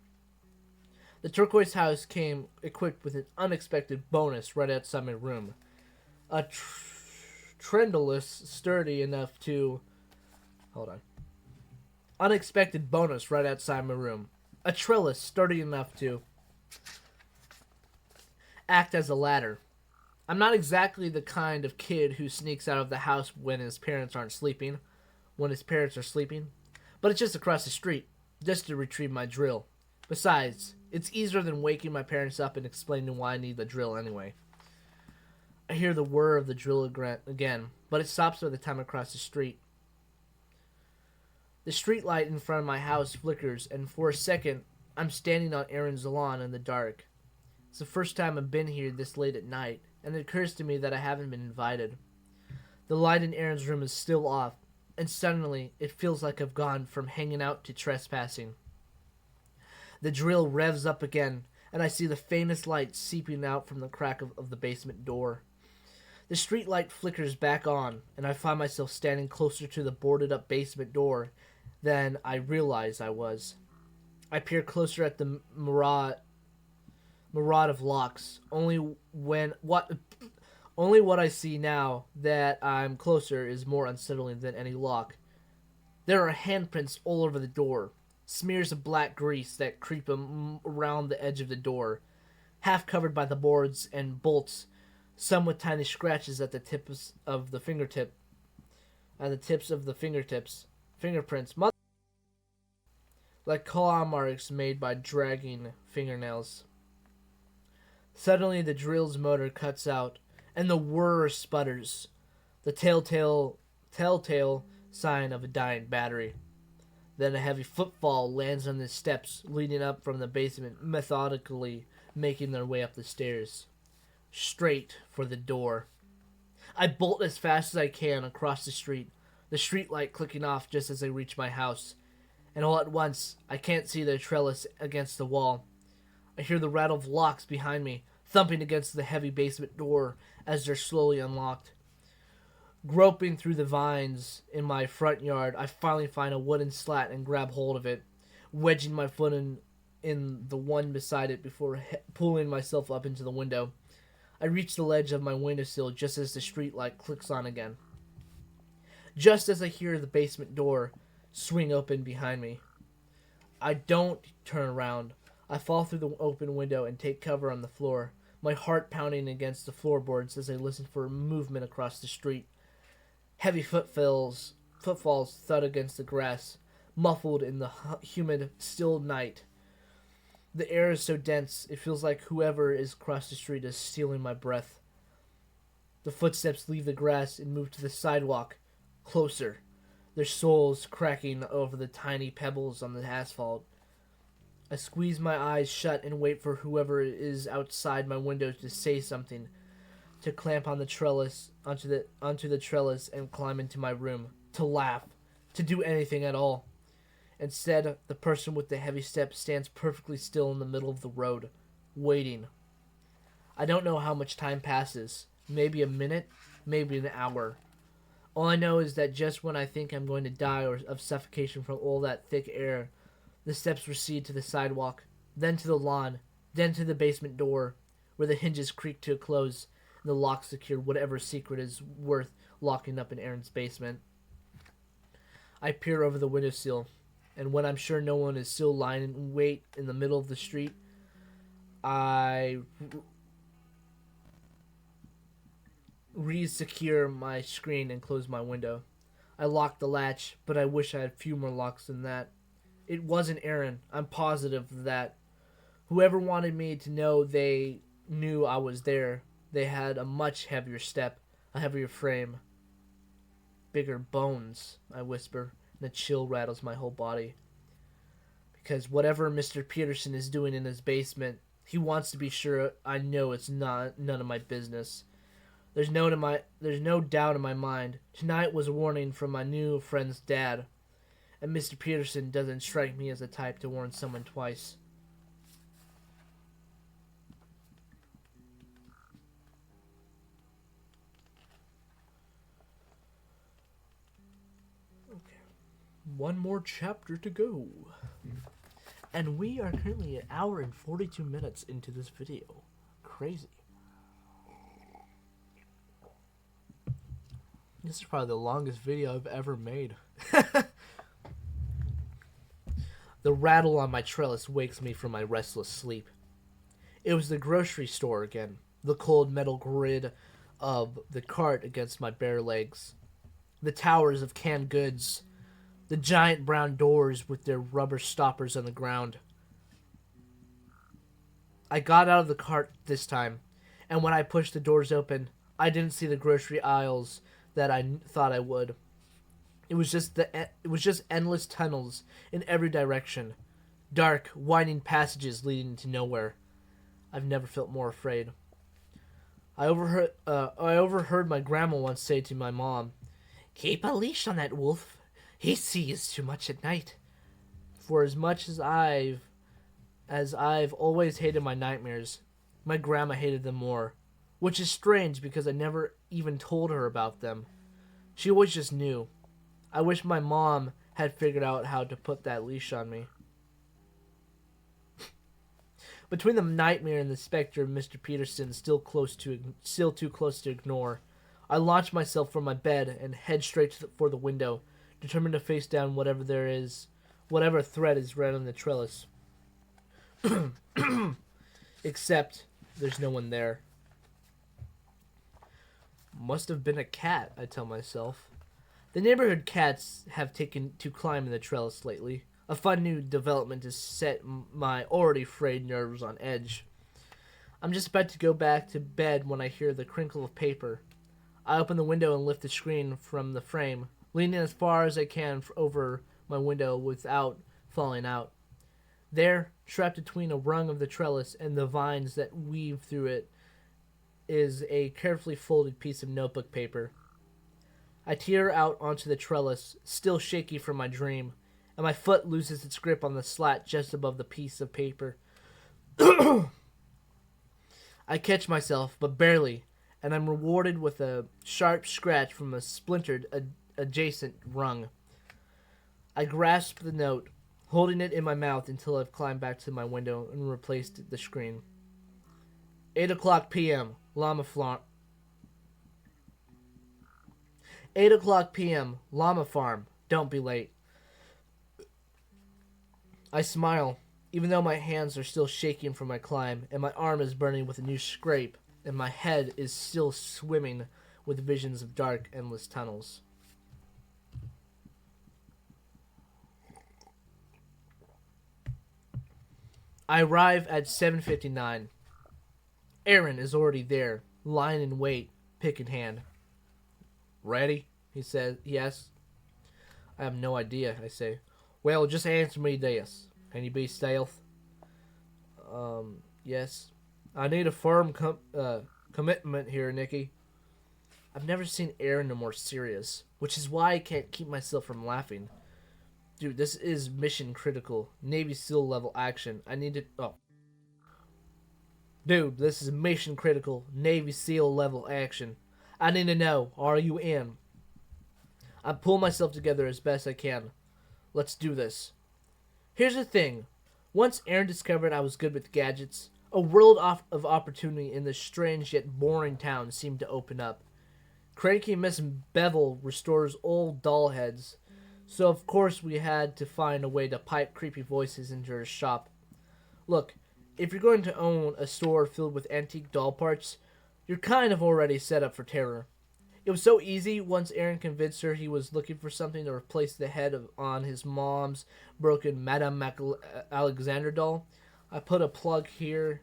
The turquoise house came equipped with an unexpected bonus right outside my room. A trendless sturdy enough to... Unexpected bonus right outside my room. A trellis sturdy enough to act as a ladder. I'm not exactly the kind of kid who sneaks out of the house when his parents are sleeping, but it's just across the street, just to retrieve my drill. Besides, it's easier than waking my parents up and explaining why I need the drill anyway. I hear the whir of the drill again, but it stops by the time I cross the street. The street light in front of my house flickers, and for a second, I'm standing on Aaron's lawn in the dark. It's the first time I've been here this late at night, and it occurs to me that I haven't been invited. The light in Aaron's room is still off, and suddenly it feels like I've gone from hanging out to trespassing. The drill revs up again, and I see the faintest light seeping out from the crack of the basement door. The street light flickers back on, and I find myself standing closer to the boarded-up basement door than I realized I was. I peer closer at the mirage of locks. Only what I see now that I'm closer is more unsettling than any lock. There are handprints all over the door, smears of black grease that creep around the edge of the door, half covered by the boards and bolts, some with tiny scratches at the tips of the fingertips. Fingerprints, like claw marks made by dragging fingernails. Suddenly the drill's motor cuts out, and the whir sputters, the telltale sign of a dying battery. Then a heavy footfall lands on the steps leading up from the basement, methodically making their way up the stairs, straight for the door. I bolt as fast as I can across the street, the street light clicking off just as I reach my house, and all at once I can't see the trellis against the wall. I hear the rattle of locks behind me, thumping against the heavy basement door as they're slowly unlocked. Groping through the vines in my front yard, I finally find a wooden slat and grab hold of it, wedging my foot in the one beside it before pulling myself up into the window. I reach the ledge of my windowsill just as the street light clicks on again. Just as I hear the basement door swing open behind me, I don't turn around. I fall through the open window and take cover on the floor, my heart pounding against the floorboards as I listen for movement across the street. Heavy footfalls thud against the grass, muffled in the humid, still night. The air is so dense, it feels like whoever is across the street is stealing my breath. The footsteps leave the grass and move to the sidewalk, closer, their soles cracking over the tiny pebbles on the asphalt. I squeeze my eyes shut and wait for whoever is outside my window to say something, to clamp on the trellis onto the trellis and climb into my room, to laugh, to do anything at all. Instead, the person with the heavy step stands perfectly still in the middle of the road, waiting. I don't know how much time passes, maybe a minute, maybe an hour. All I know is that just when I think I'm going to die of suffocation from all that thick air, the steps recede to the sidewalk, then to the lawn, then to the basement door, where the hinges creak to a close, and the lock secure whatever secret is worth locking up in Aaron's basement. I peer over the windowsill, and when I'm sure no one is still lying in wait in the middle of the street, I re-secure my screen and close my window. I lock the latch, but I wish I had a few more locks than that. It wasn't Aaron, I'm positive of that. Whoever wanted me to know they knew I was there. They had a much heavier step, a heavier frame. Bigger bones, I whisper, and a chill rattles my whole body. Because whatever Mr. Peterson is doing in his basement, he wants to be sure I know it's none of my business. There's no doubt in my mind. Tonight was a warning from my new friend's dad. And Mr. Peterson doesn't strike me as the type to warn someone twice. Okay. One more chapter to go. And we are currently an hour and 42 minutes into this video. Crazy. This is probably the longest video I've ever made. The rattle on my trellis wakes me from my restless sleep. It was the grocery store again, the cold metal grid of the cart against my bare legs, the towers of canned goods, the giant brown doors with their rubber stoppers on the ground. I got out of the cart this time, and when I pushed the doors open, I didn't see the grocery aisles that I thought I would. It was just endless tunnels in every direction, dark, winding passages leading to nowhere. I've never felt more afraid. I overheard my grandma once say to my mom, "Keep a leash on that wolf. He sees too much at night." For as much as I've always hated my nightmares, my grandma hated them more, which is strange because I never even told her about them. She always just knew. I wish my mom had figured out how to put that leash on me. Between the nightmare and the specter of Mr. Peterson still too close to ignore, I launch myself from my bed and head straight for the window, determined to face down whatever threat is right on the trellis. Except there's no one there. Must have been a cat, I tell myself. The neighborhood cats have taken to climbing the trellis lately. A fun new development to set my already frayed nerves on edge. I'm just about to go back to bed when I hear the crinkle of paper. I open the window and lift the screen from the frame, leaning as far as I can over my window without falling out. There, trapped between a rung of the trellis and the vines that weave through it, is a carefully folded piece of notebook paper. I tear out onto the trellis, still shaky from my dream, and my foot loses its grip on the slat just above the piece of paper. I catch myself, but barely, and I'm rewarded with a sharp scratch from a splintered adjacent rung. I grasp the note, holding it in my mouth until I've climbed back to my window and replaced the screen. 8:00 p.m. Llama Farm. 8:00 p.m. Llama Farm. Don't be late. I smile, even though my hands are still shaking from my climb, and my arm is burning with a new scrape, and my head is still swimming with visions of dark, endless tunnels. I arrive at 7:59. Aaron is already there, lying in wait, pick in hand. "Ready?" he says. "Yes." "I have no idea," I say. "Well, just answer me this. Can you be stealth?" Yes. "I need a firm commitment here, Nikki." I've never seen Aaron more serious, which is why I can't keep myself from laughing. Dude, this is mission critical. Navy SEAL level action. I need to... Oh. Dude, this is mission critical. Navy SEAL level action. I need to know, are you in? I pull myself together as best I can. Let's do this. Here's the thing. Once Aaron discovered I was good with gadgets, a world of opportunity in this strange yet boring town seemed to open up. Cranky Miss Bevel restores old doll heads, so of course we had to find a way to pipe creepy voices into her shop. Look, if you're going to own a store filled with antique doll parts, you're kind of already set up for terror. It was so easy once Aaron convinced her he was looking for something to replace the head on his mom's broken Madame Alexander doll. I put a plug here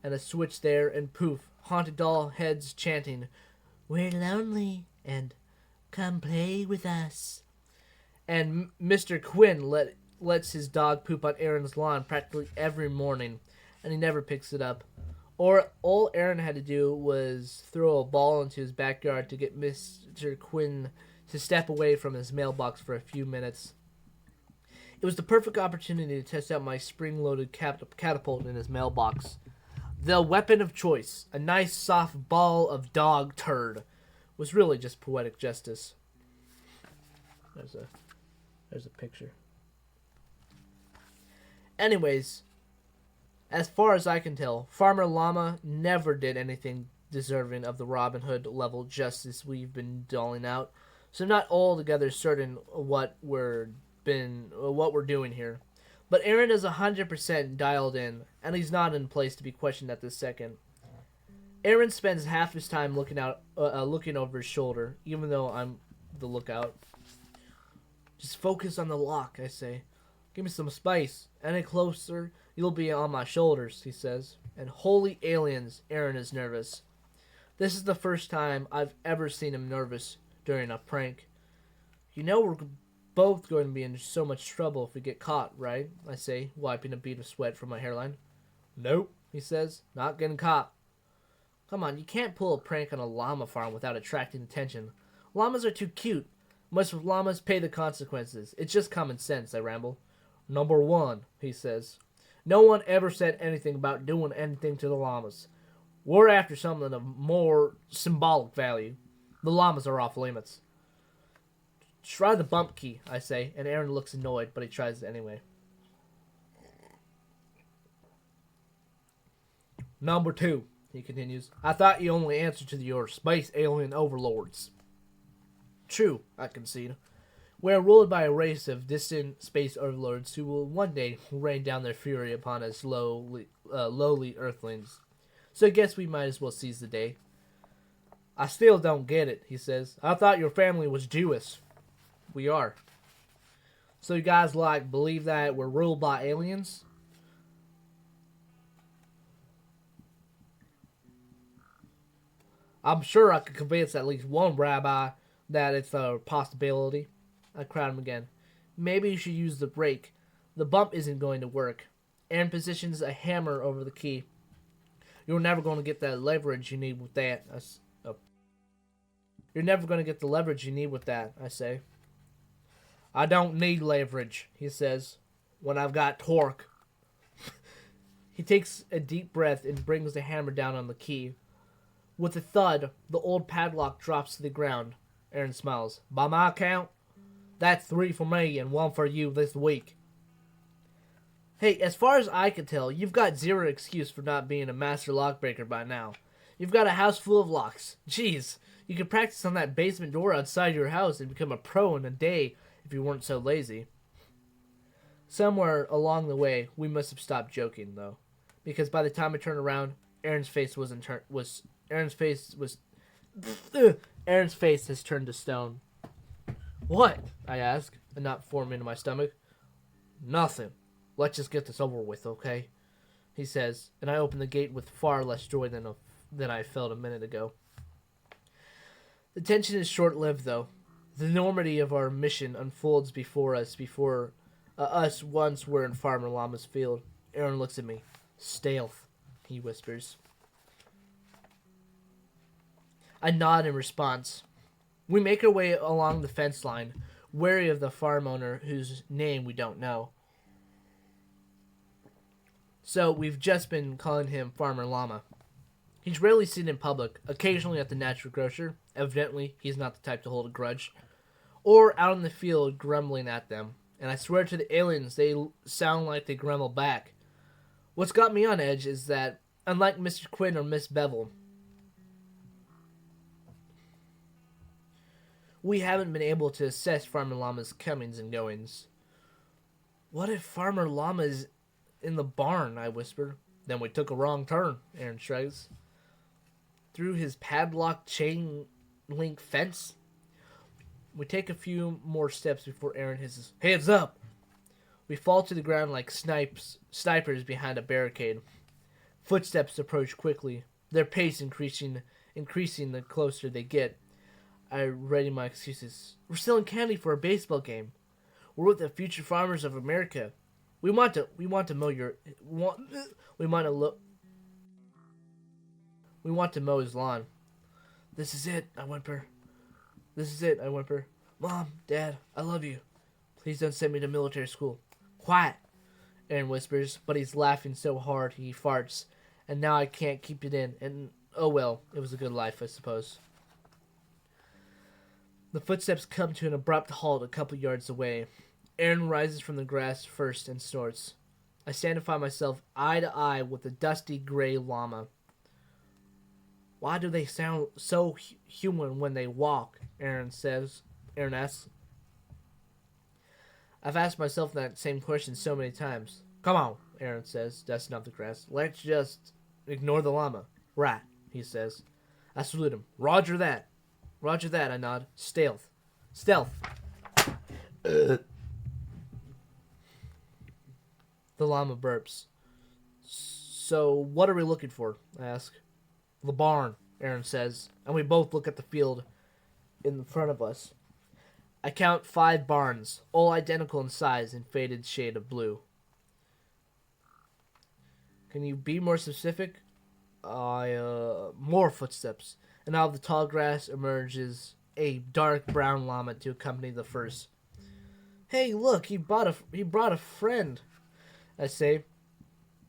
and a switch there, and poof, haunted doll heads chanting, "We're lonely," and "Come play with us." And Mr. Quinn lets his dog poop on Aaron's lawn practically every morning, and he never picks it up. Or all Aaron had to do was throw a ball into his backyard to get Mr. Quinn to step away from his mailbox for a few minutes. It was the perfect opportunity to test out my spring-loaded catapult in his mailbox. The weapon of choice, a nice soft ball of dog turd, was really just poetic justice. There's a picture. Anyways, as far as I can tell, Farmer Llama never did anything deserving of the Robin Hood level justice we've been doling out, so I'm not altogether certain what we're doing here. But Aaron is 100% dialed in, and he's not in place to be questioned at this second. Aaron spends half his time looking over his shoulder, even though I'm the lookout. "Just focus on the lock," I say. "Give me some space. Any closer, you'll be on my shoulders," he says. And holy aliens, Aaron is nervous. This is the first time I've ever seen him nervous during a prank. You know we're both going to be in so much trouble if we get caught, right? I say, wiping a bead of sweat from my hairline. Nope, he says. Not getting caught. Come on, you can't pull a prank on a llama farm without attracting attention. Llamas are too cute. Must llamas pay the consequences. It's just common sense, I ramble. Number one, he says. No one ever said anything about doing anything to the llamas. We're after something of more symbolic value. The llamas are off limits. Try the bump key, I say, and Aaron looks annoyed, but he tries it anyway. Number two, he continues. I thought you only answered to your space alien overlords. True, I concede. We are ruled by a race of distant space overlords who will one day rain down their fury upon us lowly earthlings. So I guess we might as well seize the day. I still don't get it, he says. I thought your family was Jewish. We are. So you guys believe that we're ruled by aliens? I'm sure I could convince at least one rabbi that it's a possibility. I crowd him again. Maybe you should use the brake. The bump isn't going to work. Aaron positions a hammer over the key. You're never going to get that leverage you need with that. You're never going to get the leverage you need with that, I say. I don't need leverage, he says, when I've got torque. He takes a deep breath and brings the hammer down on the key. With a thud, the old padlock drops to the ground. Aaron smiles. By my count, that's 3 for me and 1 for you this week. Hey, as far as I can tell, you've got zero excuse for not being a master lockbreaker by now. You've got a house full of locks. Jeez, you could practice on that basement door outside your house and become a pro in a day if you weren't so lazy. Somewhere along the way, we must have stopped joking, though, because by the time I turned around, Aaron's face has turned to stone. What? I ask, a knot forming in my stomach. Nothing. Let's just get this over with, okay? He says, and I open the gate with far less joy than I felt a minute ago. The tension is short-lived, though. The enormity of our mission unfolds before us once we're in Farmer Llama's field. Aaron looks at me. Stealth, he whispers. I nod in response. We make our way along the fence line, wary of the farm owner whose name we don't know. So we've just been calling him Farmer Llama. He's rarely seen in public, occasionally at the natural grocer. Evidently, he's not the type to hold a grudge. Or out in the field grumbling at them. And I swear to the aliens, they sound like they grumble back. What's got me on edge is that, unlike Mr. Quinn or Miss Bevel, we haven't been able to assess Farmer Llama's comings and goings. What if Farmer Llama is in the barn? I whisper. Then we took a wrong turn, Aaron shrugs. Through his padlocked chain link fence? We take a few more steps before Aaron hisses, "Hands up!" We fall to the ground like snipers behind a barricade. Footsteps approach quickly, their pace increasing the closer they get. I ready my excuses. We're selling candy for a baseball game. We're with the future farmers of America. We want to mow his lawn. This is it, I whimper. Mom, Dad, I love you. Please don't send me to military school. Quiet, Aaron whispers, but he's laughing so hard he farts, and now I can't keep it in, and oh well, it was a good life, I suppose. The footsteps come to an abrupt halt a couple yards away. Aaron rises from the grass first and snorts. I stand to find myself eye to eye with the dusty gray llama. Why do they sound so human when they walk? Aaron asks. I've asked myself that same question so many times. Come on, Aaron says, dusting off the grass. Let's just ignore the llama. Right, he says. I salute him. Roger that, I nod. Stealth. The llama burps. So, what are we looking for? I ask. The barn, Aaron says, and we both look at the field in front of us. I count 5 barns, all identical in size and faded shade of blue. Can you be more specific? More footsteps, and out of the tall grass emerges a dark brown llama to accompany the first. Hey, look, he brought a friend. I say.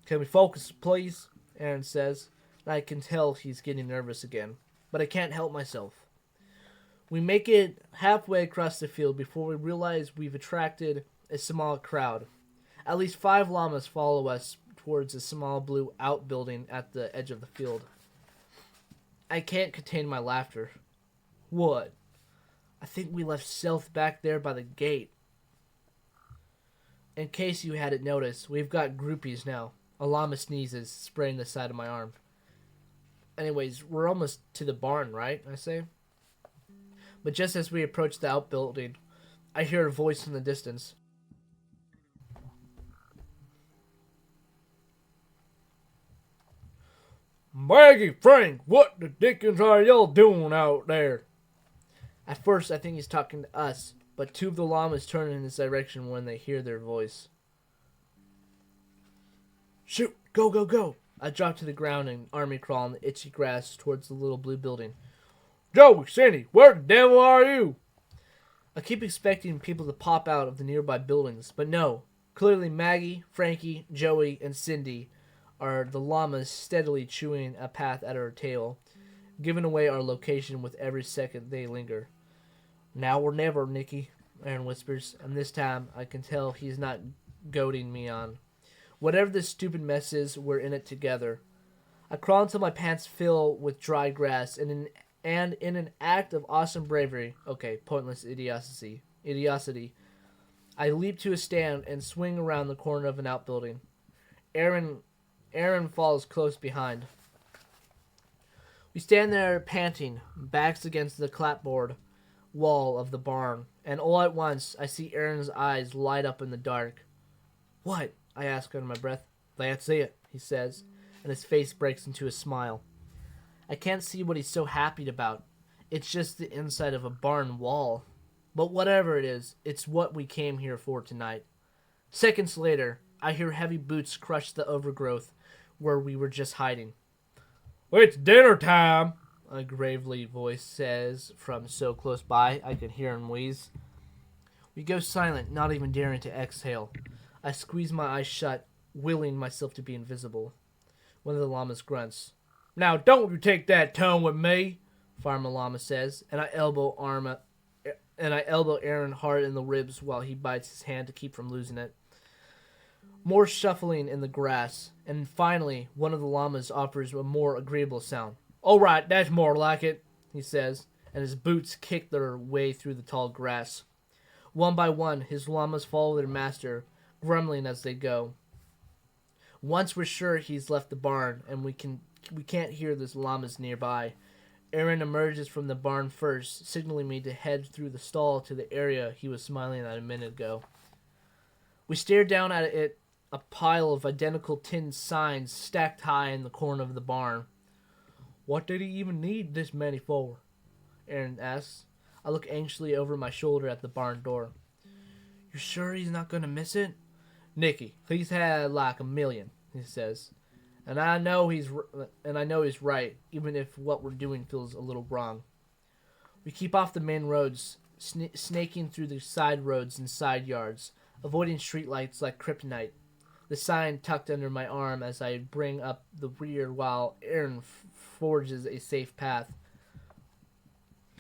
Can we focus, please? Aaron says. And I can tell he's getting nervous again, but I can't help myself. We make it halfway across the field before we realize we've attracted a small crowd. At least 5 llamas follow us towards a small blue outbuilding at the edge of the field. I can't contain my laughter. What? I think we left Stealth back there by the gate. In case you hadn't noticed, we've got groupies now. A llama sneezes, spraying the side of my arm. Anyways, we're almost to the barn, right? I say. But just as we approach the outbuilding, I hear a voice in the distance. Maggie, Frank, what the dickens are y'all doing out there? At first, I think he's talking to us, but 2 of the llamas turn in his direction when they hear their voice. Shoot! Go, go, go! I drop to the ground and army crawl in the itchy grass towards the little blue building. Joey, Cindy, where the devil are you? I keep expecting people to pop out of the nearby buildings, but no. Clearly Maggie, Frankie, Joey, and Cindy are the llamas steadily chewing a path at our tail, giving away our location with every second they linger. Now or never, Nikki, Aaron whispers, and this time I can tell he's not goading me on. Whatever this stupid mess is, we're in it together. I crawl until my pants fill with dry grass, and in an act of awesome bravery, pointless idiocy, I leap to a stand and swing around the corner of an outbuilding. Aaron falls close behind. We stand there panting, backs against the clapboard wall of the barn, and all at once I see Aaron's eyes light up in the dark. What? I ask under my breath. That's it, he says, and his face breaks into a smile. I can't see what he's so happy about. It's just the inside of a barn wall. But whatever it is, it's what we came here for tonight. Seconds later, I hear heavy boots crush the overgrowth where we were just hiding. It's dinner time, a gravely voice says from so close by I can hear him wheeze. We go silent, not even daring to exhale. I squeeze my eyes shut, willing myself to be invisible. One of the llamas grunts. Now don't you take that tone with me, Farmer Llama says, and I elbow Aaron hard in the ribs while he bites his hand to keep from losing it. More shuffling in the grass, and finally one of the llamas offers a more agreeable sound. All right, that's more like it, he says, and his boots kick their way through the tall grass. One by one, his llamas follow their master, grumbling as they go. Once we're sure he's left the barn and we can't hear the llamas nearby, Aaron emerges from the barn first, signaling me to head through the stall to the area he was smiling at a minute ago. We stare down at it, a pile of identical tin signs stacked high in the corner of the barn. What did he even need this many for? Aaron asks. I look anxiously over my shoulder at the barn door. You sure he's not gonna miss it? Nicky, he's had like a million, he says. And I know he's right, even if what we're doing feels a little wrong. We keep off the main roads, snaking through the side roads and side yards, avoiding streetlights like kryptonite. The sign tucked under my arm as I bring up the rear while Aaron forges a safe path.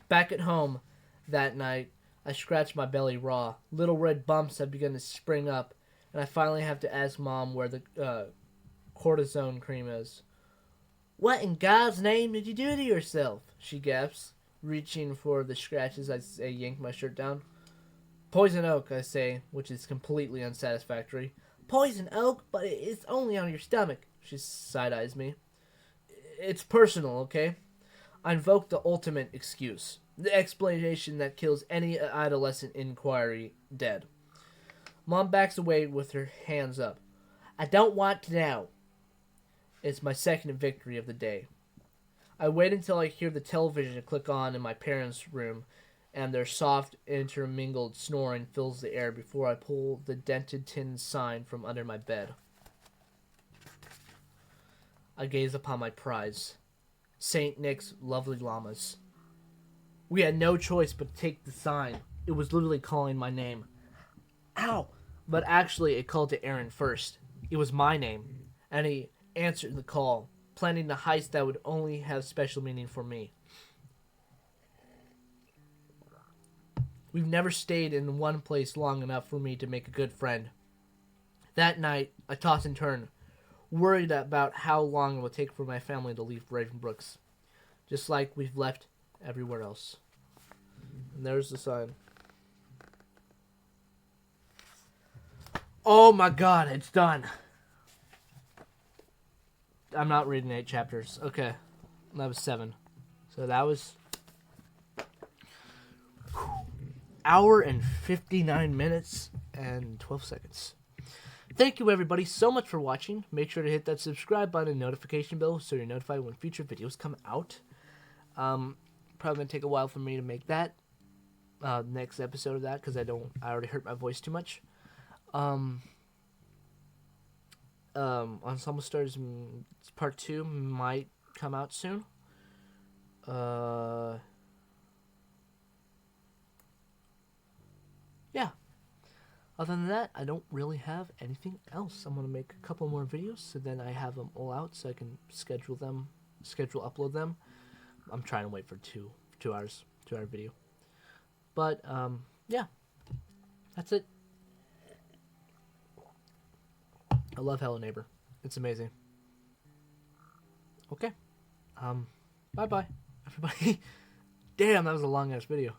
Back at home that night, I scratch my belly raw. Little red bumps have begun to spring up, and I finally have to ask Mom where the cortisone cream is. What in God's name did you do to yourself? She gasps, reaching for the scratches as I yank my shirt down. Poison oak, I say, which is completely unsatisfactory. Poison oak? But it's only on your stomach. She side-eyes me. It's personal, okay? I invoke the ultimate excuse. The explanation that kills any adolescent inquiry dead. Mom backs away with her hands up. I don't want to know. It's my second victory of the day. I wait until I hear the television click on in my parents' room, and their soft, intermingled snoring fills the air before I pull the dented tin sign from under my bed. I gaze upon my prize, St. Nick's Lovely Llamas. We had no choice but to take the sign. It was literally calling my name. Ow! But actually, it called to Aaron first. It was my name, and he answered the call, planning the heist that would only have special meaning for me. We've never stayed in one place long enough for me to make a good friend. That night, I tossed and turned, worried about how long it would take for my family to leave Ravenbrooks, just like we've left everywhere else. And there's the sign. Oh my god, it's done. I'm not reading 8 chapters. Okay, that was 7. So that was... hour and 59 minutes and 12 seconds. Thank you everybody so much for watching. Make sure to hit that subscribe button and notification bell so you're notified when future videos come out. Probably gonna take a while for me to make that next episode of that because I already hurt my voice too much. Ensemble Stars Part 2 might come out soon. Yeah. Other than that, I don't really have anything else. I'm going to make a couple more videos, so then I have them all out so I can upload them. I'm trying to wait for 2 hours, 2-hour video. But, yeah. That's it. I love Hello Neighbor. It's amazing. Okay. Bye-bye, everybody. Damn, that was a long-ass video.